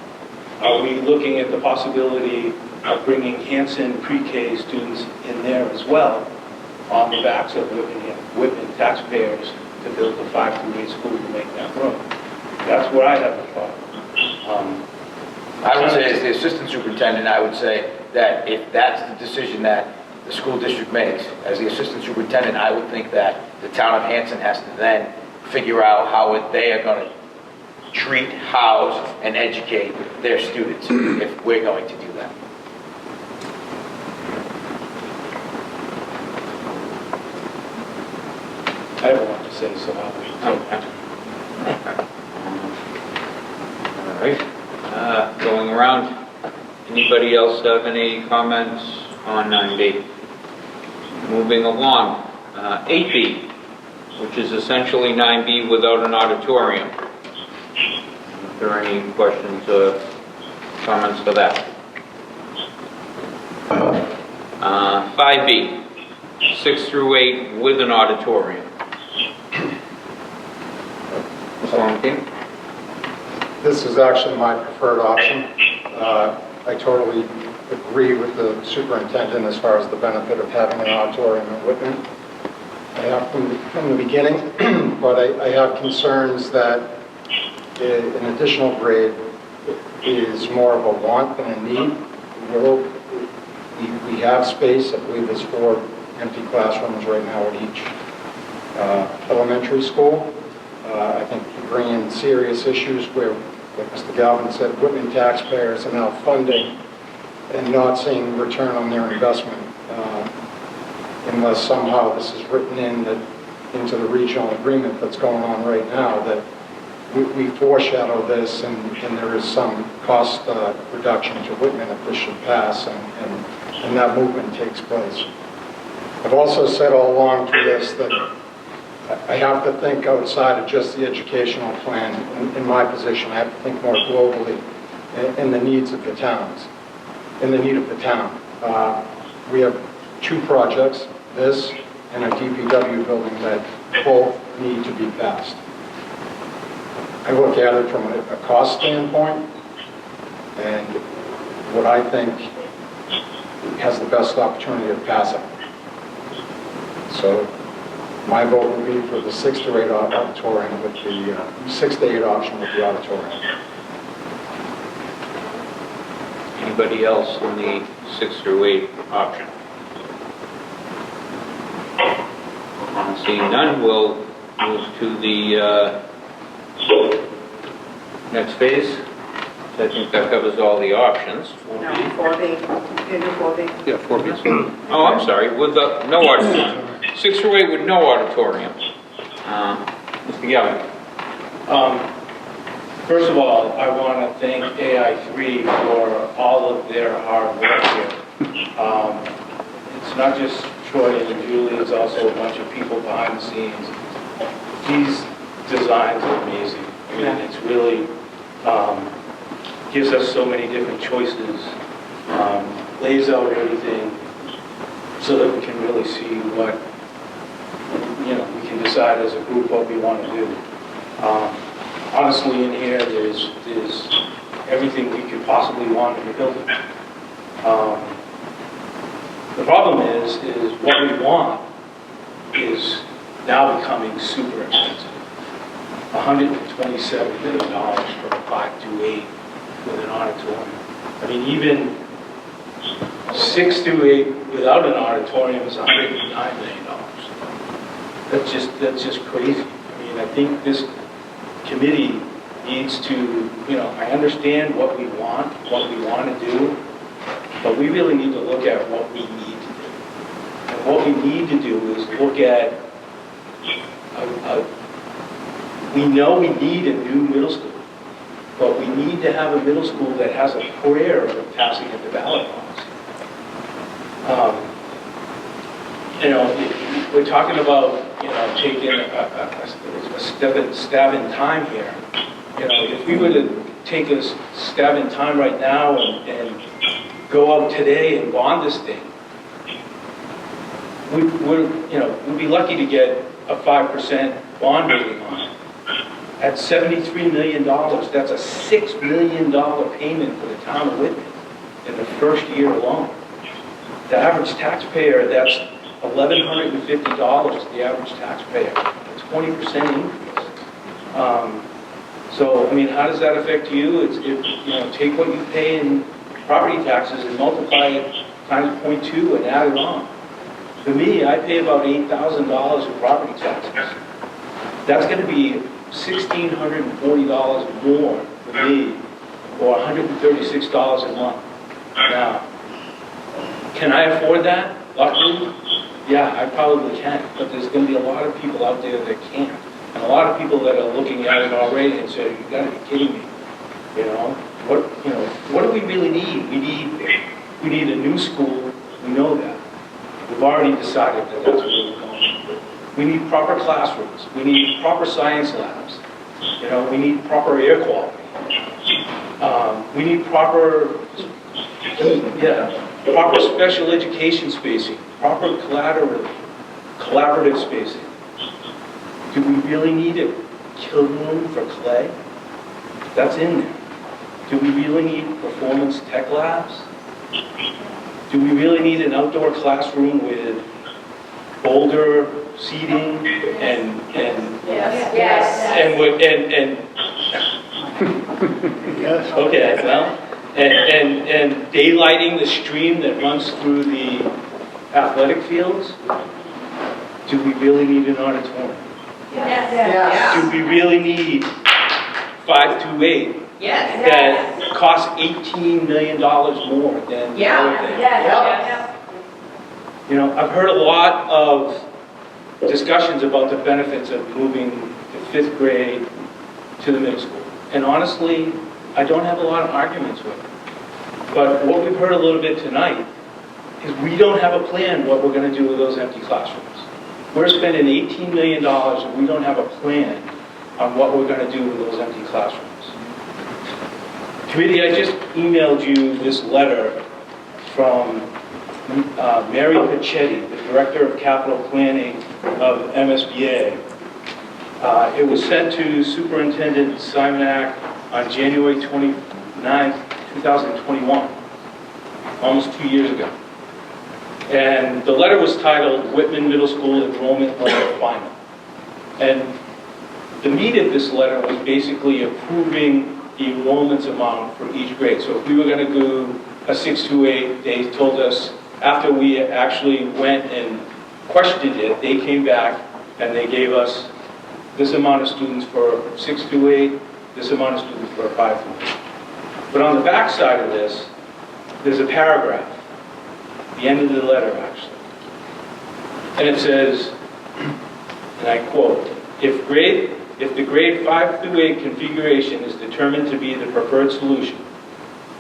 are we looking at the possibility of bringing Hanson pre-K students in there as well on the backs of Whitman taxpayers to build a 5 through 8 school to make that room? That's what I have a thought. I would say, as the assistant superintendent, I would say that if that's the decision that the school district makes, as the assistant superintendent, I would think that the town of Hanson has to then figure out how they are going to treat, house, and educate their students if we're going to do that. I don't want to say so. All right. Going around, anybody else have any comments on 9B? Moving along, 8B, which is essentially 9B without an auditorium. Are there any questions or comments for that? 5B, 6 through 8 with an auditorium. Mr. Longkin? This is actually my preferred option. I totally agree with the superintendent as far as the benefit of having an auditorium in Whitman. I have from the beginning, but I have concerns that an additional grade is more of a want than a need. We have space. I believe there's 4 empty classrooms right now at each elementary school. I think you bring in serious issues where, like Mr. Galvin said, Whitman taxpayers are now funding and not seeing return on their investment unless somehow this is written into the regional agreement that's going on right now, that we foreshadow this and there is some cost reduction to Whitman if this should pass and that movement takes place. I've also said all along through this that I have to think outside of just the educational plan. In my position, I have to think more globally in the needs of the towns, in the need of the town. We have 2 projects, this and a DPW building, that both need to be passed. I look at it from a cost standpoint and what I think has the best opportunity of passing. So my vote would be for the 6 to 8 auditorium with the 6 to 8 option with the auditorium. Anybody else in the 6 through 8 option? Seeing none, we'll move to the next phase. So I think that covers all the options. No, 4B, you do 4B. Yeah, 4B. Oh, I'm sorry, with no auditorium. 6 through 8 with no auditorium. Mr. Galvin. First of all, I want to thank AI3 for all of their hard work here. It's not just Troy and Julie, it's also a bunch of people behind the scenes. These designs are amazing. I mean, it's really gives us so many different choices, lays out everything so that we can really see what, we can decide as a group what we want to do. Honestly, in here, there's everything we could possibly want in the building. The problem is what we want is now becoming super expensive. $127 million for a 528 with an auditorium. I mean, even 628 without an auditorium is $109 million. That's just crazy. I mean, I think this committee needs to, I understand what we want to do, but we really need to look at what we need to do. And what we need to do is look at, we know we need a new middle school, but we need to have a middle school that has a prayer of passing at the ballot box. We're talking about, taking a stab in time here. If we were to take a stab in time right now and go out today and bond this thing, we'd be lucky to get a 5% bond rating on it. At $73 million, that's a $6 million payment for the town of Whitman in the first year alone. The average taxpayer, that's $1,150 to the average taxpayer, a 20% increase. So, I mean, how does that affect you? Take what you pay in property taxes and multiply it times 0.2 and add it on. For me, I pay about $8,000 in property taxes. That's going to be $1,640 more for me, or $136 a month. Now, can I afford that? Luckily, yeah, I probably can. But there's going to be a lot of people out there that can't, and a lot of people that are looking at it already and say, "You got to be kidding me!" What do we really need? We need a new school. We know that. We've already decided that that's where we're going. We need proper classrooms. We need proper science labs. We need proper air quality. We need proper special education spacing, proper collaborative spacing. Do we really need a room for clay? That's in there. Do we really need performance tech labs? Do we really need an outdoor classroom with boulder seating and okay, well, and daylighting the stream that runs through the athletic fields? Do we really need an auditorium? Yes. Do we really need 528? Yes. That costs $18 million more than the other thing? Yes. I've heard a lot of discussions about the benefits of moving the 5th grade to the middle school. And honestly, I don't have a lot of arguments with it. But what we've heard a little bit tonight is we don't have a plan what we're going to do with those empty classrooms. We're spending $18 million and we don't have a plan on what we're going to do with those empty classrooms. Committee, I just emailed you this letter from Mary Pichetti, the Director of Capital Planning of MSBA. It was sent to Superintendent Simonak on January 29th, 2021, almost 2 years ago. And the letter was titled Whitman Middle School Enrollment Letter Final. And the meat of this letter was basically approving the enrollments amount for each grade. So if we were going to do a 6-8, they told us, after we actually went and questioned it, they came back and they gave us this amount of students for 6-8, this amount of students for 5-8. But on the back side of this, there's a paragraph, the end of the letter actually. And it says, and I quote, if the grade 5-8 configuration is determined to be the preferred solution,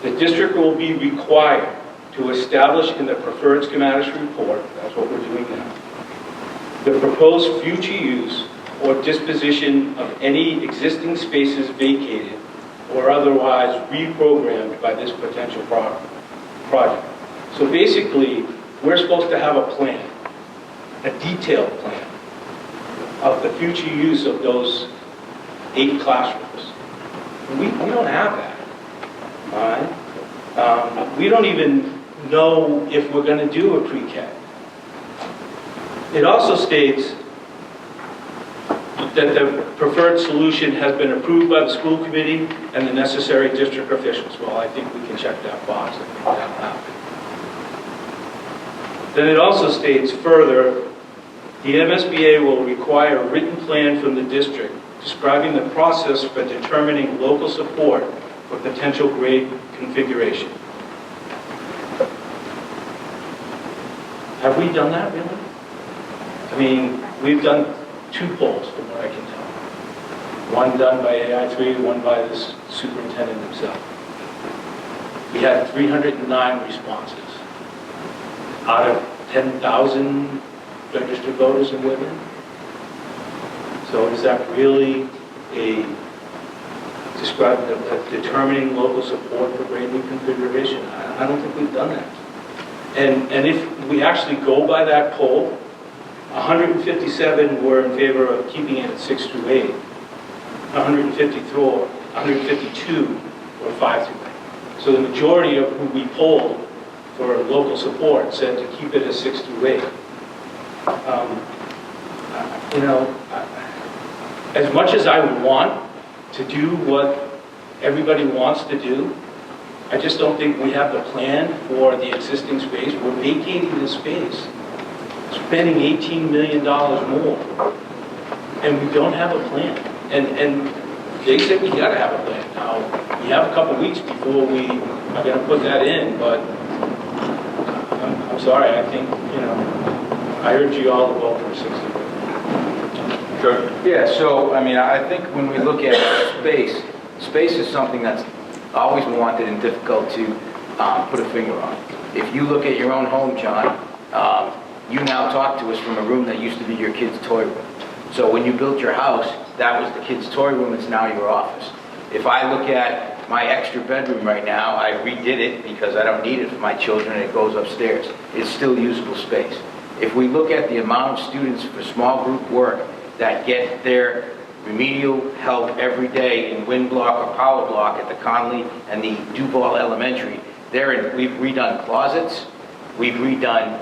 the district will be required to establish in the preferred schematics report, that's what we're doing now, the proposed future use or disposition of any existing spaces vacated or otherwise reprogrammed by this potential project. So basically, we're supposed to have a plan, a detailed plan of the future use of those 8 classrooms. We don't have that, all right? We don't even know if we're going to do a pre-K. It also states that the preferred solution has been approved by the school committee and the necessary district officials. Well, I think we can check that box. I think that'll happen. Then it also states further, the MSBA will require a written plan from the district describing the process for determining local support for potential grade configuration. Have we done that, really? I mean, we've done 2 polls, from what I can tell. One done by AI3, one by the superintendent himself. We had 309 responses out of 10,000 registered voters in Whitman. So is that really determining local support for grade reconfiguration? I don't think we've done that. And if we actually go by that poll, 157 were in favor of keeping it at 6 through 8. 152 were 5 through 8. So the majority of who we polled for local support said to keep it at 6 through 8. As much as I want to do what everybody wants to do, I just don't think we have the plan for the existing space. We're vacating the space, spending $18 million more, and we don't have a plan. And they said we got to have a plan. Now, we have a couple weeks before we are going to put that in, but I'm sorry, I think, I urge you all to vote for 60. Sure. Yeah, so, I mean, I think when we look at space is something that's always wanted and difficult to put a finger on. If you look at your own home, John, you now talk to us from a room that used to be your kid's toy room. So when you built your house, that was the kid's toy room, it's now your office. If I look at my extra bedroom right now, I redid it because I don't need it for my children and it goes upstairs. It's still usable space. If we look at the amount of students for small group work that get their remedial help every day in wind block or power block at the Conley and the Duval Elementary, we've redone closets, we've redone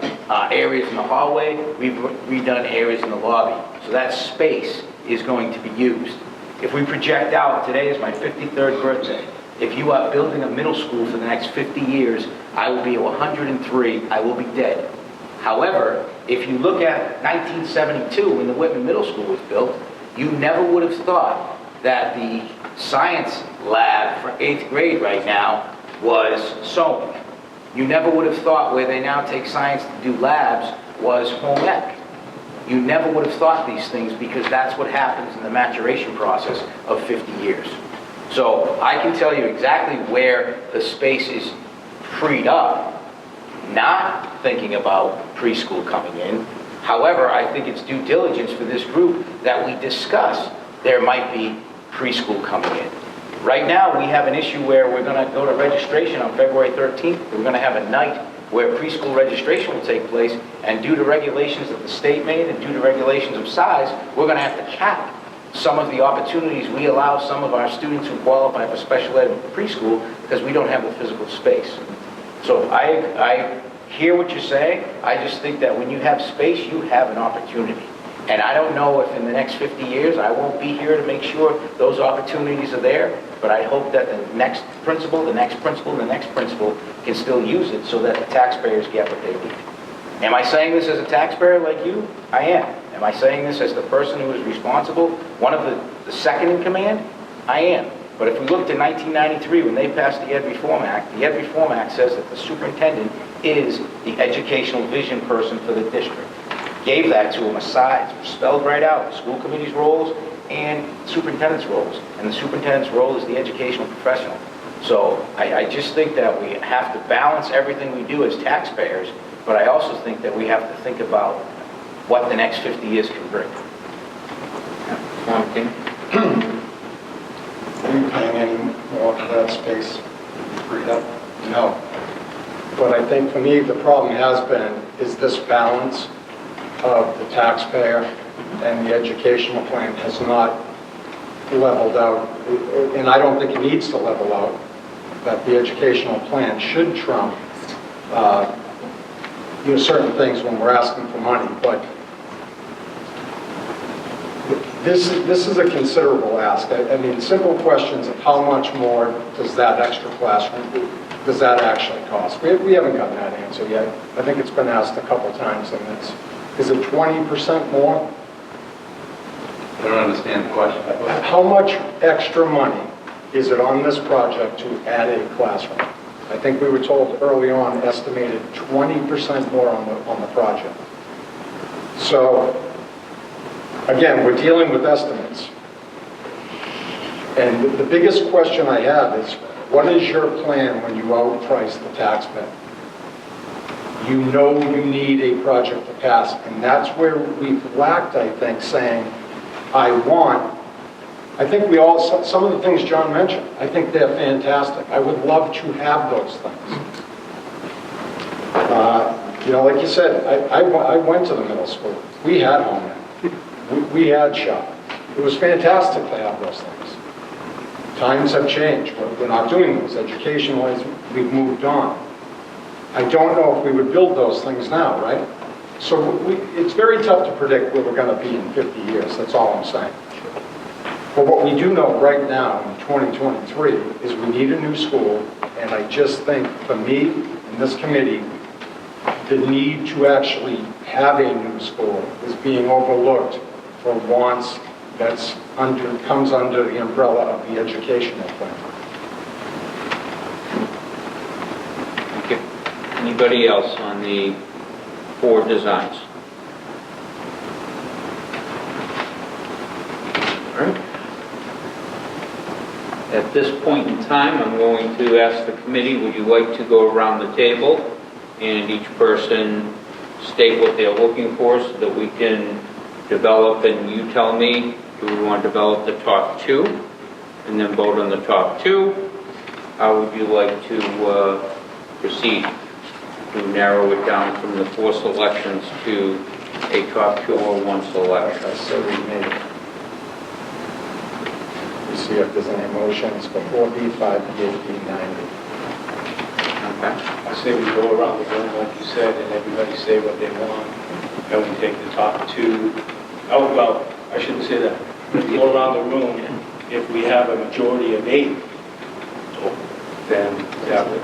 areas in the hallway, we've redone areas in the lobby. So that space is going to be used. If we project out, today is my 53rd birthday. If you are building a middle school for the next 50 years, I will be 103, I will be dead. However, if you look at 1972 when the Whitman Middle School was built, you never would have thought that the science lab for 8th grade right now was sewing. You never would have thought where they now take science to do labs was home ec. You never would have thought these things because that's what happens in the maturation process of 50 years. So I can tell you exactly where the space is freed up, not thinking about preschool coming in. However, I think it's due diligence for this group that we discuss there might be preschool coming in. Right now, we have an issue where we're going to go to registration on February 13th. We're going to have a night where preschool registration will take place, and due to regulations that the state made and due to regulations of size, we're going to have to cap some of the opportunities we allow some of our students who qualify for special ed preschool because we don't have the physical space. So I hear what you're saying. I just think that when you have space, you have an opportunity. And I don't know if in the next 50 years I won't be here to make sure those opportunities are there, but I hope that the next principal, the next principal, and the next principal can still use it so that the taxpayers get what they need. Am I saying this as a taxpayer like you? I am. Am I saying this as the person who is responsible, one of the second in command? I am. But if we look to 1993 when they passed the Ed Reform Act, the Ed Reform Act says that the superintendent is the educational vision person for the district. Gave that to him aside, spelled right out, school committee's roles and superintendent's roles. And the superintendent's role is the educational professional. So I just think that we have to balance everything we do as taxpayers, but I also think that we have to think about what the next 50 years can bring. Are you paying any more for that space freed up? No. But I think for me, the problem has been, is this balance of the taxpayer and the educational plan has not leveled out. And I don't think it needs to level out, that the educational plan should trump certain things when we're asking for money, but this is a considerable ask. I mean, simple questions of how much more does that extra classroom, does that actually cost? We haven't gotten that answer yet. I think it's been asked a couple times, and is it 20% more? I don't understand the question. How much extra money is it on this project to add a classroom? I think we were told early on, estimated 20% more on the project. So, again, we're dealing with estimates. And the biggest question I have is, what is your plan when you outprice the tax bill? You know you need a project to pass, and that's where we've lacked, I think, saying, I think we all, some of the things John mentioned, I think they're fantastic. I would love to have those things. Like you said, I went to the middle school. We had home ec. We had shop. It was fantastic to have those things. Times have changed. We're not doing those. Education-wise, we've moved on. I don't know if we would build those things now, right? So it's very tough to predict where we're going to be in 50 years. That's all I'm saying. But what we do know right now in 2023 is we need a new school, and I just think for me and this committee, the need to actually have a new school is being overlooked for wants comes under the umbrella of the educational plan. Thank you. Anybody else on the 4 designs? All right. At this point in time, I'm going to ask the committee, would you like to go around the table and each person state what they're looking for so that we can develop, and you tell me, do we want to develop the top 2 and then vote on the top 2? How would you like to proceed to narrow it down from the 4 selections to a top 2 or 1 selection? So we made. We see if there's any motions for 4B, 5B, 8B, 9B. Okay. I say we go around the room, like you said, and everybody say what they want, and we take the top 2. Oh, well, I shouldn't say that. We go around the room, if we have a majority of 8, then that would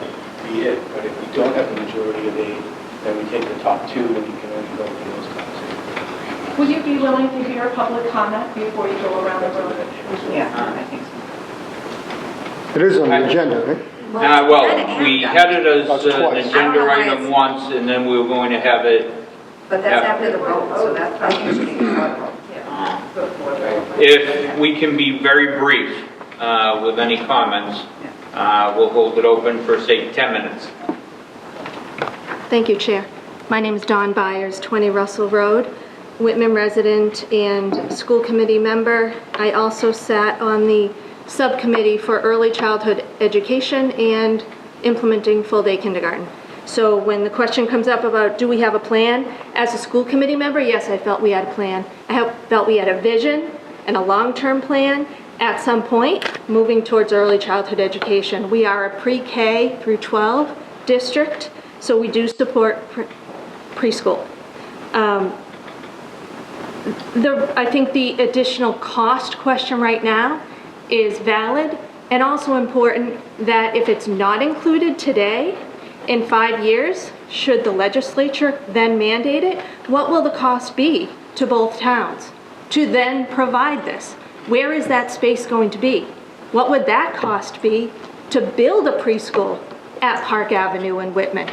be it. But if we don't have a majority of 8, then we take the top 2, and you can only vote for those top 2. Would you be willing to hear public comment before you go around the room? Yeah, I think so. It is on the agenda, right? Well, we had it as an agenda item once, and then we were going to have it. But that's after the vote, so that's probably going to be a vote. If we can be very brief with any comments, we'll hold it open for, say, 10 minutes. Thank you, Chair. My name is Dawn Byers, 20 Russell Road, Whitman resident and school committee member. I also sat on the subcommittee for early childhood education and implementing full-day kindergarten. So when the question comes up about do we have a plan, as a school committee member, yes, I felt we had a plan. I felt we had a vision and a long-term plan at some point moving towards early childhood education. We are a pre-K through 12 district, so we do support preschool. I think the additional cost question right now is valid and also important that if it's not included today, in 5 years, should the legislature then mandate it, what will the cost be to both towns to then provide this? Where is that space going to be? What would that cost be to build a preschool at Park Avenue in Whitman?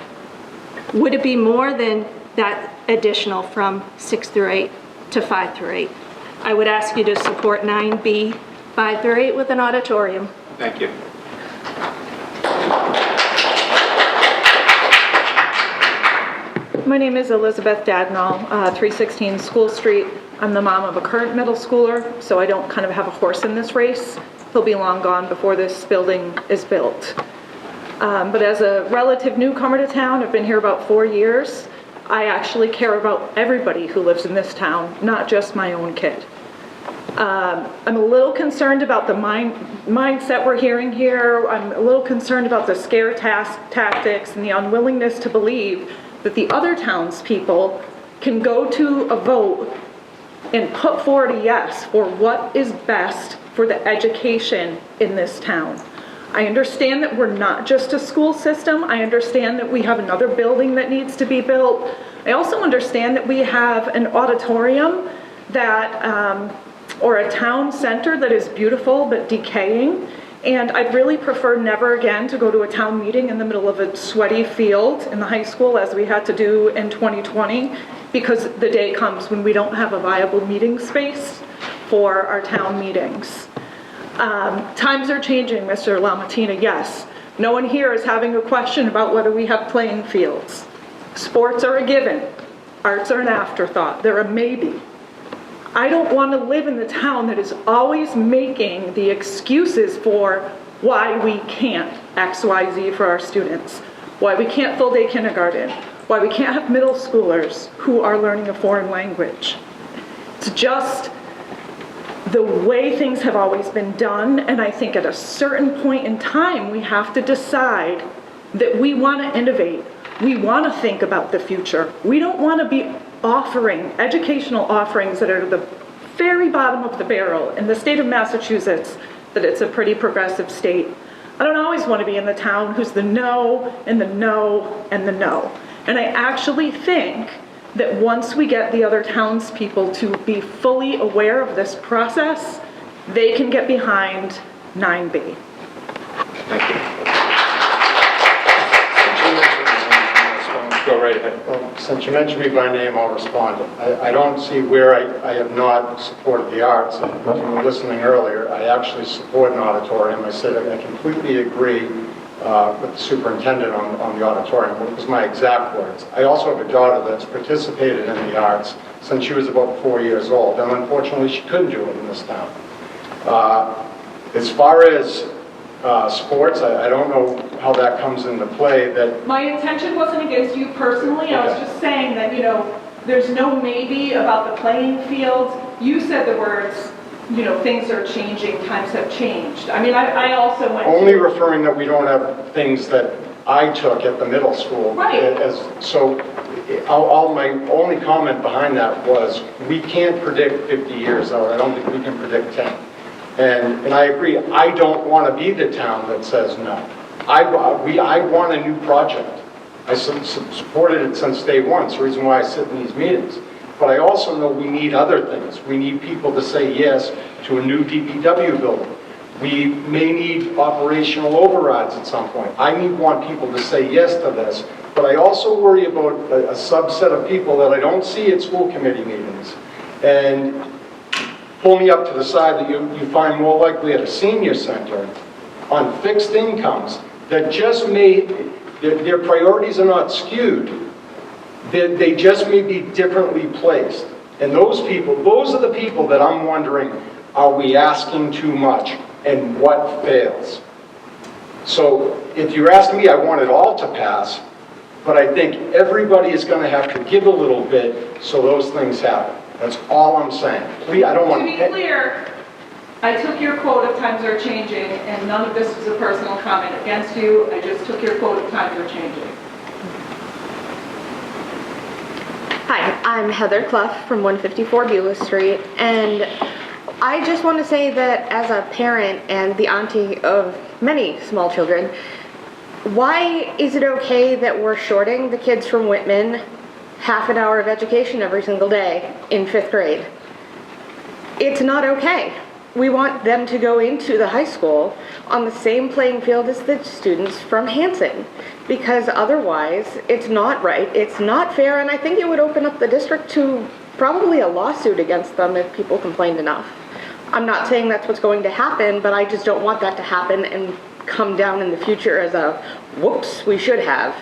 Would it be more than that additional from 6 through 8 to 5 through 8? I would ask you to support 9B, 5 through 8 with an auditorium. Thank you. My name is Elizabeth Dadnall, 316 School Street. I'm the mom of a current middle schooler, so I don't kind of have a horse in this race. He'll be long gone before this building is built. But as a relative newcomer to town, I've been here about 4 years. I actually care about everybody who lives in this town, not just my own kid. I'm a little concerned about the mindset we're hearing here. I'm a little concerned about the scare tactics and the unwillingness to believe that the other townspeople can go to a vote and put forward a yes for what is best for the education in this town. I understand that we're not just a school system. I understand that we have another building that needs to be built. I also understand that we have an auditorium that, or a town center that is beautiful but decaying. And I'd really prefer never again to go to a town meeting in the middle of a sweaty field in the high school as we had to do in 2020, because the day comes when we don't have a viable meeting space for our town meetings. Times are changing, Mr. LaMattina, yes. No one here is having a question about whether we have playing fields. Sports are a given. Arts are an afterthought. They're a maybe. I don't want to live in the town that is always making the excuses for why we can't X, Y, Z for our students, why we can't full day kindergarten, why we can't have middle schoolers who are learning a foreign language. It's just the way things have always been done, and I think at a certain point in time we have to decide that we want to innovate. We want to think about the future. We don't want to be offering educational offerings that are at the very bottom of the barrel. In the state of Massachusetts, that it's a pretty progressive state. I don't always want to be in the town who's the no and the no and the no. And I actually think that once we get the other townspeople to be fully aware of this process, they can get behind 9B. Thank you. Go right ahead. Well, since you mentioned me by name, I'll respond. I don't see where I have not supported the arts. If you were listening earlier, I actually support an auditorium. I said I completely agree with the superintendent on the auditorium. It was my exact words. I also have a daughter that's participated in the arts since she was about 4 years old, and unfortunately she couldn't do it in this town. As far as sports, I don't know how that comes into play. That my intention wasn't against you personally. Okay. I was just saying that, you know, there's no maybe about the playing field. You said the words, you know, things are changing, times have changed. I mean, I also went only referring that we don't have things that I took at the middle school. Right. So my only comment behind that was we can't predict 50 years out. I don't think we can predict 10. And I agree, I don't want to be the town that says no. I want a new project. I supported it since day one. It's the reason why I sit in these meetings. But I also know we need other things. We need people to say yes to a new DPW building. We may need operational overrides at some point. I want people to say yes to this. But I also worry about a subset of people that I don't see at school committee meetings. And pull me up to the side that you find more likely at a senior center on fixed incomes that just their priorities are not skewed. They just may be differently placed. And those are the people that I'm wondering, are we asking too much and what fails? So if you're asking me, I want it all to pass, but I think everybody is going to have to give a little bit so those things happen. That's all I'm saying. Please, I don't want to be clear, I took your quote of times are changing, and none of this was a personal comment against you. I just took your quote of times are changing. Hi, I'm Heather Clough from 154 Beulah Street, and I just want to say that as a parent and the auntie of many small children, why is it okay that we're shorting the kids from Whitman half an hour of education every single day in 5th grade? It's not okay. We want them to go into the high school on the same playing field as the students from Hanson, because otherwise it's not right, it's not fair, and I think it would open up the district to probably a lawsuit against them if people complained enough. I'm not saying that's what's going to happen, but I just don't want that to happen and come down in the future as a whoops, we should have.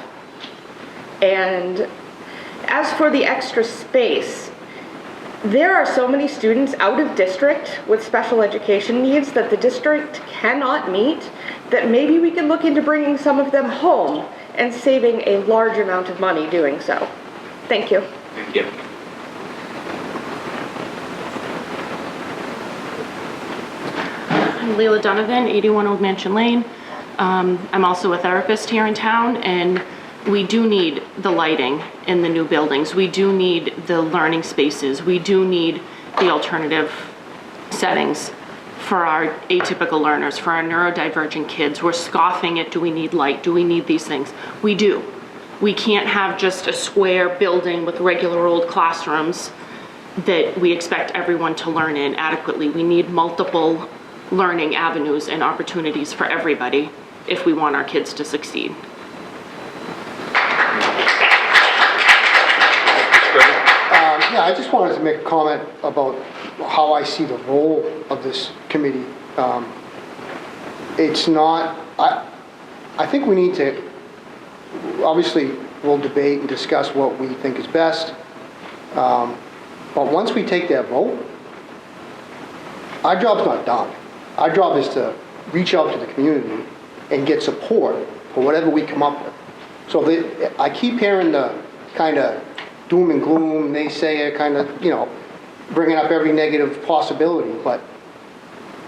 And as for the extra space, there are so many students out of district with special education needs that the district cannot meet that maybe we can look into bringing some of them home and saving a large amount of money doing so. Thank you. Thank you. Leila Donovan, 81 Old Mansion Lane. I'm also a therapist here in town, and we do need the lighting in the new buildings. We do need the learning spaces. We do need the alternative settings for our atypical learners, for our neurodivergent kids. We're scoffing at, do we need light? Do we need these things? We do. We can't have just a square building with regular old classrooms that we expect everyone to learn in adequately. We need multiple learning avenues and opportunities for everybody if we want our kids to succeed. Yeah, I just wanted to make a comment about how I see the role of this committee. It's not, I think we need to, obviously, we'll debate and discuss what we think is best. But once we take that vote, our job's not done. Our job is to reach out to the community and get support for whatever we come up with. So I keep hearing the kind of doom and gloom, naysayer kind of, you know, bringing up every negative possibility. But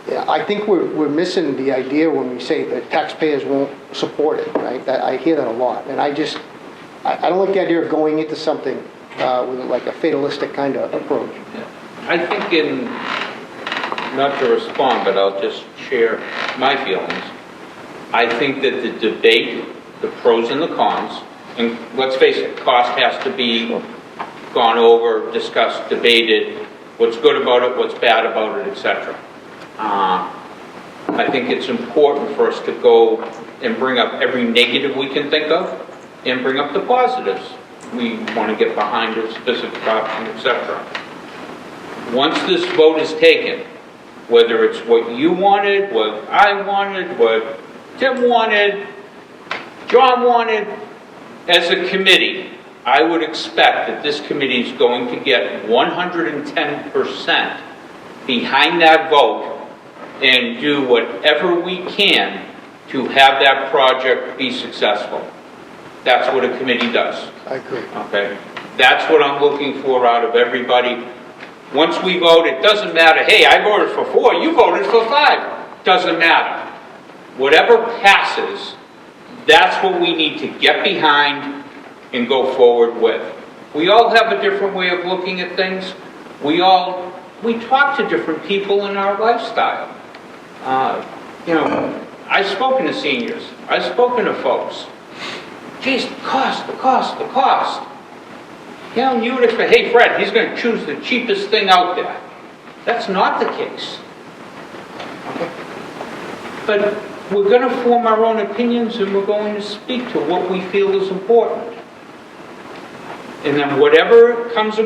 I think we're missing the idea when we say that taxpayers won't support it, right? I hear that a lot. And I don't like the idea of going into something with like a fatalistic kind of approach. I think not to respond, but I'll just share my feelings. I think that the debate, the pros and the cons, and let's face it, cost has to be gone over, discussed, debated, what's good about it, what's bad about it, etc. I think it's important for us to go and bring up every negative we can think of and bring up the positives. We want to get behind a specific option, etc. Once this vote is taken, whether it's what you wanted, what I wanted, what Tim wanted, John wanted, as a committee, I would expect that this committee is going to get 110% behind that vote and do whatever we can to have that project be successful. That's what a committee does. I agree. Okay? That's what I'm looking for out of everybody. Once we vote, it doesn't matter, hey, I voted for 4, you voted for 5. Doesn't matter. Whatever passes, that's what we need to get behind and go forward with. We all have a different way of looking at things. We talk to different people in our lifestyle. You know, I've spoken to seniors. I've spoken to folks. Geez, the cost. You know, and you would expect, hey, Fred, he's going to choose the cheapest thing out there. That's not the case. Okay? But we're going to form our own opinions and we're going to speak to what we feel is important. And then whatever comes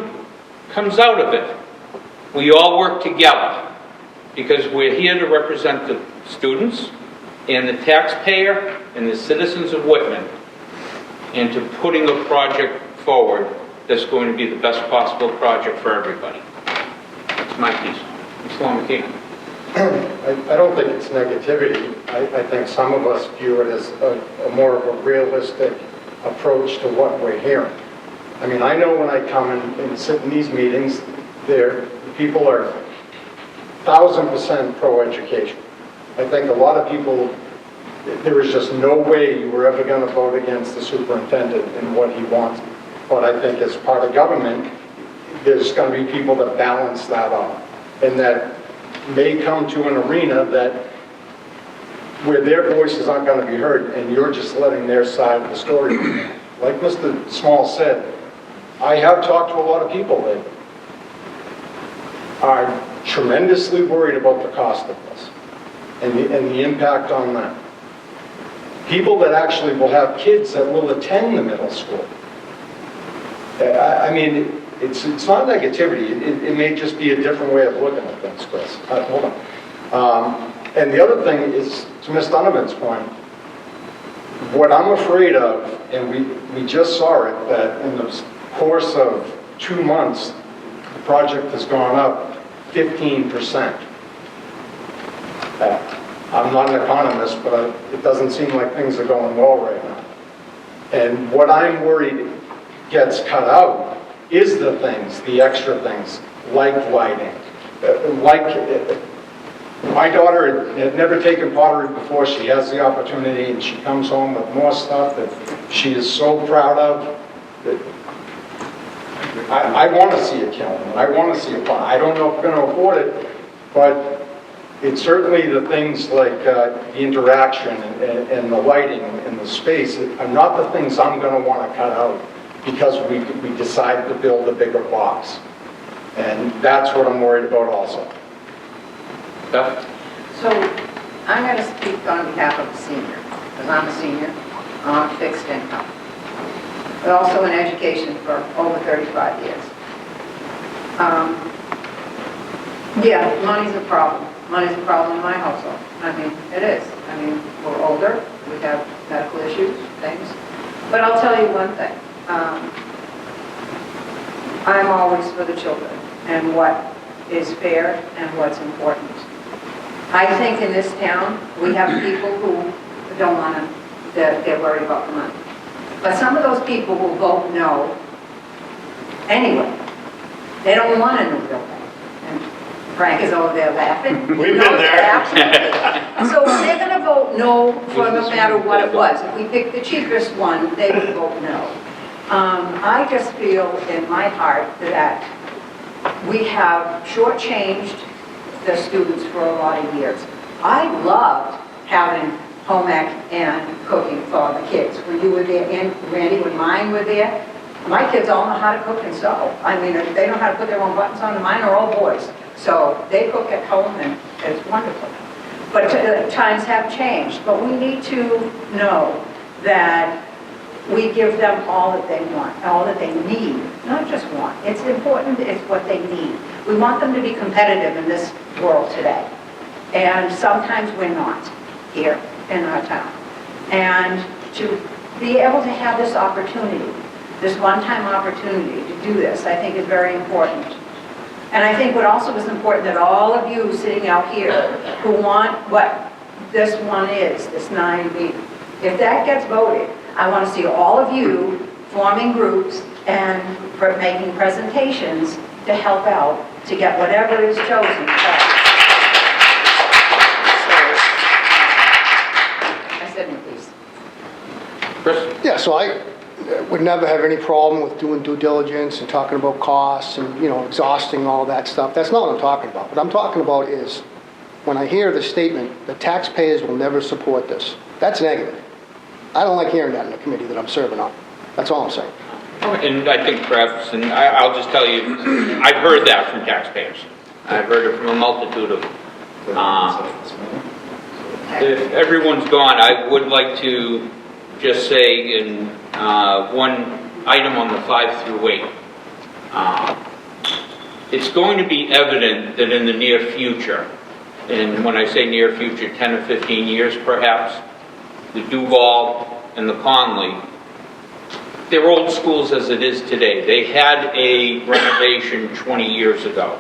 out of it, we all work together because we're here to represent the students and the taxpayer and the citizens of Whitman into putting a project forward that's going to be the best possible project for everybody. That's my piece. Mr. McKean. I don't think it's negativity. I think some of us view it as a more of a realistic approach to what we're hearing. I mean, I know when I come and sit in these meetings, people are 1,000% pro-education. I think a lot of people, there is just no way you were ever going to vote against the superintendent and what he wants. But I think as part of government, there's going to be people that balance that out. And that may come to an arena where their voices aren't going to be heard and you're just letting their side of the story. Like Mr. Small said, I have talked to a lot of people that are tremendously worried about the cost of this and the impact on them. People that actually will have kids that will attend the middle school. I mean, it's not negativity. It may just be a different way of looking at things, Chris. Hold on. And the other thing is, to Ms. Donovan's point, what I'm afraid of, and we just saw it, that in the course of 2 months, the project has gone up 15%. I'm not an economist, but it doesn't seem like things are going well right now. And what I'm worried gets cut out is the things, the extra things, like lighting, like My daughter had never taken pottery before. She has the opportunity, and she comes home with more stuff that she is so proud of. That I want to see a kiln, and I want to see a pot. I don't know if I'm going to afford it, but it's certainly the things like the interaction and the lighting and the space are not the things I'm going to want to cut out because we decided to build a bigger box. And that's what I'm worried about also. Beth? So I'm going to speak on behalf of a senior, because I'm a senior, I'm on fixed income, but also in education for over 35 years. Yeah, money's a problem. Money's a problem in my household. I mean, it is. I mean, we're older, we have medical issues, things. But I'll tell you one thing. I'm always for the children and what is fair and what's important. I think in this town, we have people who don't want to, they're worried about the money. But some of those people will vote no anyway. They don't want a new building. And Frank is over there laughing. We've been there. Absolutely. So they're going to vote no for no matter what it was. If we pick the cheapest one, they would vote no. I just feel in my heart that we have shortchanged the students for a lot of years. I loved having home ec and cooking for the kids. When you were there, and Randy, when mine were there, my kids all know how to cook and sew. I mean, they know how to put their own buttons on, and mine are all boys. So they cook at home, and it's wonderful. But times have changed. But we need to know that we give them all that they want, all that they need, not just want. It's important, it's what they need. We want them to be competitive in this world today. And sometimes we're not here in our town. And to be able to have this opportunity, this one-time opportunity to do this, I think is very important. And I think what also is important that all of you sitting out here who want what this one is, this 9B, if that gets voted, I want to see all of you forming groups and making presentations to help out to get whatever is chosen. I said no, please. Chris? Yeah, so I would never have any problem with doing due diligence and talking about costs and, you know, exhausting all that stuff. That's not what I'm talking about. What I'm talking about is when I hear the statement, the taxpayers will never support this. That's negative. I don't like hearing that in the committee that I'm serving on. That's all I'm saying. And I think perhaps, and I'll just tell you, I've heard that from taxpayers. I've heard it from a multitude of them. If everyone's gone, I would like to just say in one item on the 5 through 8. It's going to be evident that in the near future, and when I say near future, 10 or 15 years perhaps, the Duval and the Conley, they're old schools as it is today. They had a renovation 20 years ago.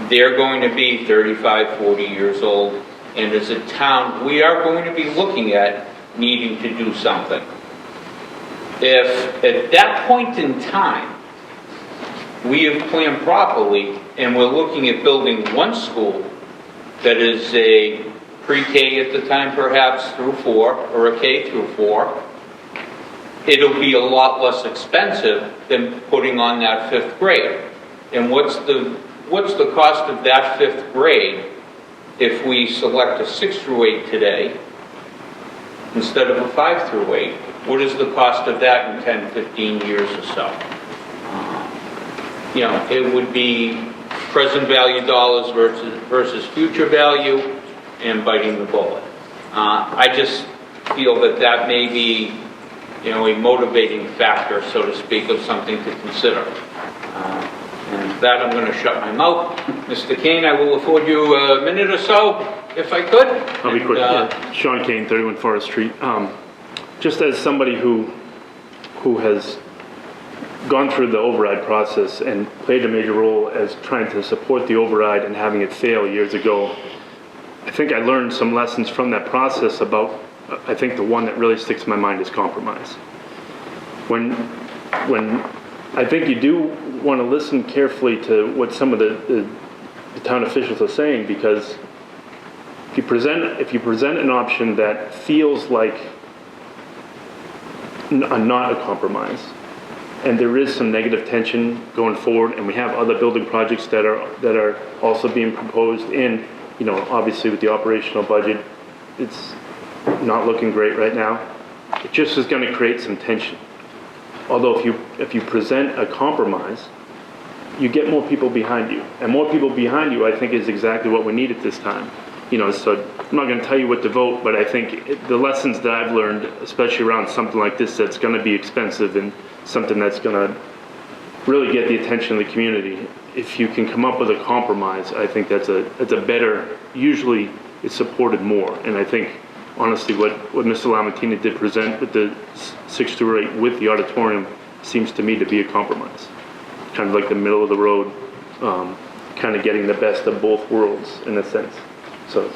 They're going to be 35, 40 years old, and as a town, we are going to be looking at needing to do something. If at that point in time, we have planned properly, and we're looking at building one school that is a pre-K at the time perhaps through 4, or a K through 4, it'll be a lot less expensive than putting on that 5th grade. And what's the cost of that 5th grade if we select a 6 through 8 today instead of a 5 through 8? What is the cost of that in 10, 15 years or so? You know, it would be present value dollars versus future value, and biting the bullet. I just feel that that may be, you know, a motivating factor, so to speak, of something to consider. And with that, I'm going to shut my mouth. Mr. Kane, I will afford you a minute or so, if I could. I'll be quick. Sean Kane, 31 Forest Street. Just as somebody who has gone through the override process and played a major role as trying to support the override and having it fail years ago, I think I learned some lessons from that process about, I think the one that really sticks in my mind is compromise. When I think you do want to listen carefully to what some of the town officials are saying, because if you present an option that feels like not a compromise, and there is some negative tension going forward, and we have other building projects that are also being proposed in, obviously with the operational budget, it's not looking great right now. It just is going to create some tension. Although if you present a compromise, you get more people behind you, and more people behind you, I think, is exactly what we need at this time. So I'm not going to tell you what to vote, but I think the lessons that I've learned, especially around something like this that's going to be expensive and something that's going to really get the attention of the community, if you can come up with a compromise, I think that's a better, usually it's supported more. And I think, honestly, what Mr. Lamontina did present with the 628 with the auditorium seems to me to be a compromise. Kind of like the middle of the road, kind of getting the best of both worlds in a sense. So,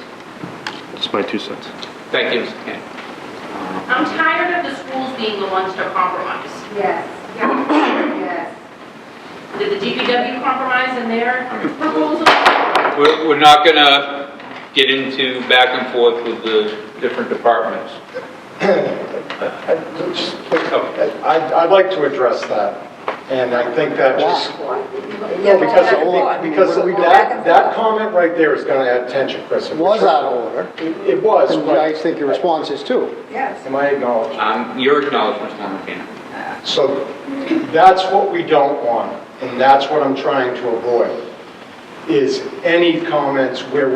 just my 2 cents. Thank you, Mr. Kane. I'm tired of the schools being the ones to compromise. Yes, yes. Did the DPW compromise in their proposal? We're not going to get into back and forth with the different departments. I'd like to address that, and I think that just, because that comment right there is going to add tension, Chris. It was out of order. It was, And but I think your response is too. Yes. am I acknowledged? Your acknowledgement, Mr. Lamontina. So that's what we don't want, and that's what I'm trying to avoid, is any comments where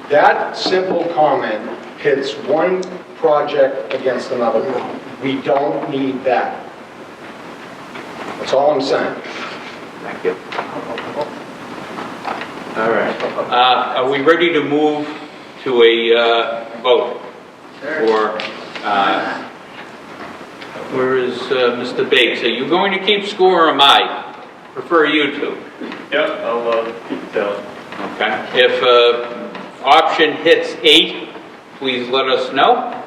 that simple comment pits one project against another. We don't need that. That's all I'm saying. Thank you. All right. Are we ready to move to a vote? Or, where is Mr. Bates? Are you going to keep score, or am I? Prefer you to. Yep, I'll keep it down. Okay. If option hits 8, please let us know.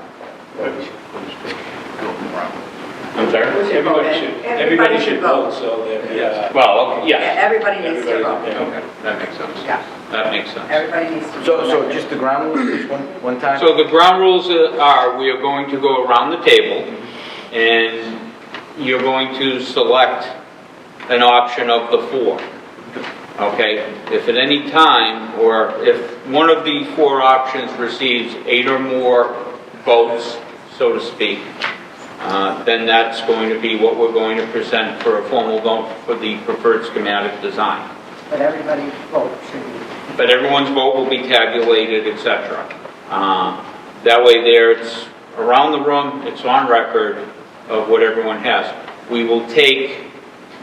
I'm sorry? Everybody should vote, so that, Well, okay, Yeah, yes. everybody needs to vote. Okay, that makes sense. Yeah. That makes sense. Everybody needs to vote. So just the ground rules, just one time? So the ground rules are, we are going to go around the table, and you're going to select an option of the 4. Okay? If at any time, or if one of the 4 options receives 8 or more votes, so to speak, then that's going to be what we're going to present for a formal vote for the preferred schematic design. But everybody's vote should be. But everyone's vote will be tabulated, etc. That way there, it's around the room, it's on record of what everyone has. We will take,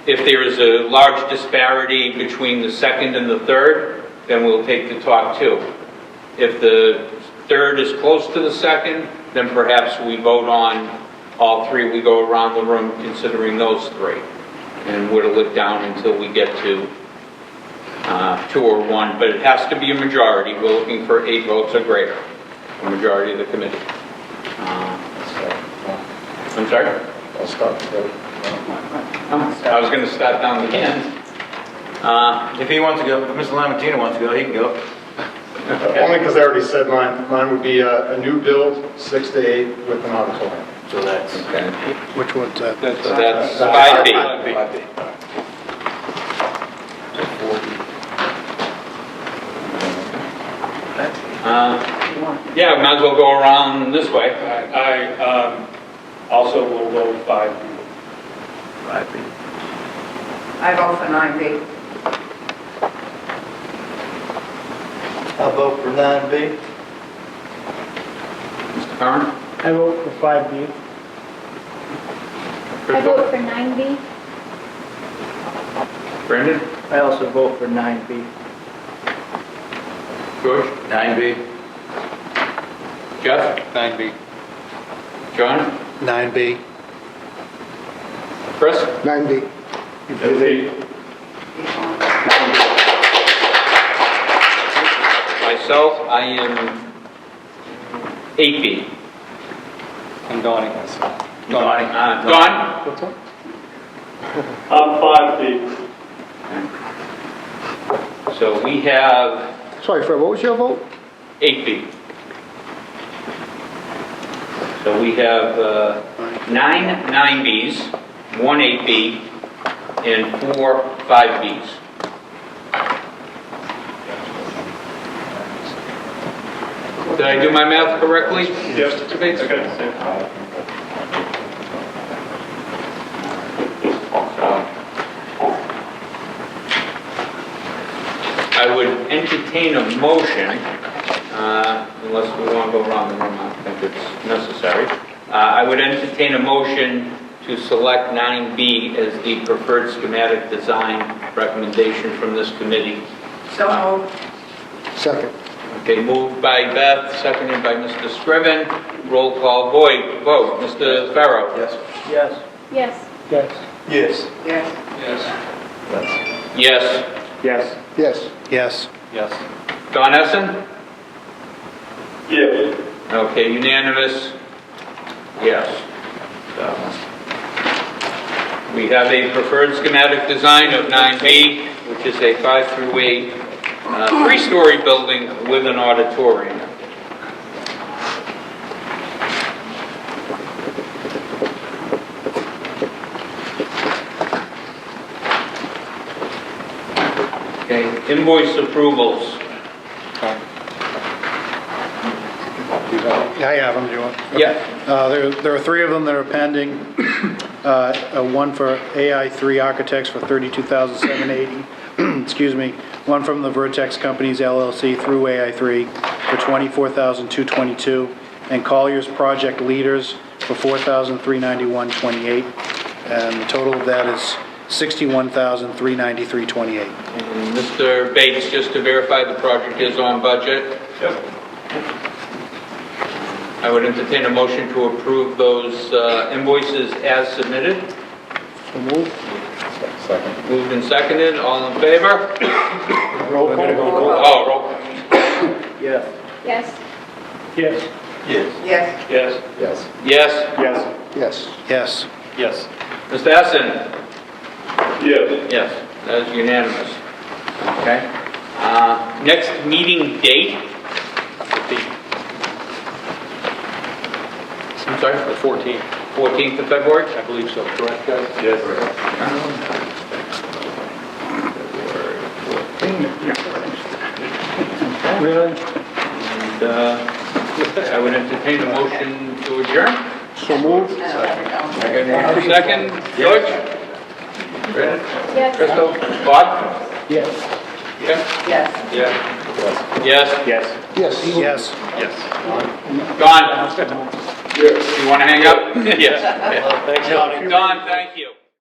if there is a large disparity between the second and the third, then we'll take the top 2. If the third is close to the second, then perhaps we vote on all 3. We go around the room considering those 3 and whittle it down until we get to 2 or 1, but it has to be a majority. We're looking for 8 votes or greater, a majority of the committee. I'm sorry? I'll stop the vote. I was going to start down the end. If he wants to go, if Mr. Lamontina wants to go, he can go. Only because I already said mine. Mine would be a new build, 6 to 8 with an auditorium. So that's... Okay. Which one's that? So that's 5B. 5B. Yeah, we might as well go around this way. I also will vote 5. 5B. I vote for 9B. I'll vote for 9B. Mr. Curran? I vote for 5B. Chris? I vote for 9B. Brandon? I also vote for 9B. George? 9B. Jeff? 9B. John? 9B. Chris? 9B. Myself, I am 8B. I'm Donnie myself. Don? What's up? I'm 5B. So we have Sorry, Fred, what was your vote? 8B. So we have 9 9Bs, 1 8B, and 4 5Bs. Did I do my math correctly? Yes, okay. I would entertain a motion, unless we want to go around the room, I don't think it's necessary. I would entertain a motion to select 9B as the preferred schematic design recommendation from this committee. So moved. Second. Okay, moved by Beth, seconded by Mr. Scriven. Roll call vote. Mr. Farrow? Yes. Yes. Yes. Yes. Yes. Yes. Yes. Yes. Yes. Yes. Yes. Don Essen? Yes. Okay, unanimous? Yes. So, we have a preferred schematic design of 9B, which is a 5 through 8 three-story building with an auditorium. Okay, invoice approvals. I have them, do you want? Yeah. There are 3 of them that are pending. One for AI3 Architects for $32,780. Excuse me. One from the Vertex Companies LLC through AI3 for $24,222. And Collier's Project Leaders for $4,391.28. And the total of that is $61,393.28. And Mr. Bates, just to verify the project is on budget. Yep. I would entertain a motion to approve those invoices as submitted. So moved. Second. Moved and seconded, all in favor? Roll call. Oh, roll call. Yes. Yes. Yes. Yes. Yes. Yes. Yes. Yes. Yes. Yes. Yes. Yes. Mr. Essen? Yes. Yes, that is unanimous. Okay. Next meeting date? I'm sorry? The 14th, 14th of February? I believe so, correct, guys? Yes. Really? And I would entertain a motion to adjourn. So moved. Second, George? Yes. Crystal? Bob? Yes. Yeah? Yes. Yeah. Yes? Yes. Yes. Yes. Yes. Don? You want to hang up? Yes. Thanks, Donnie. Don, thank you.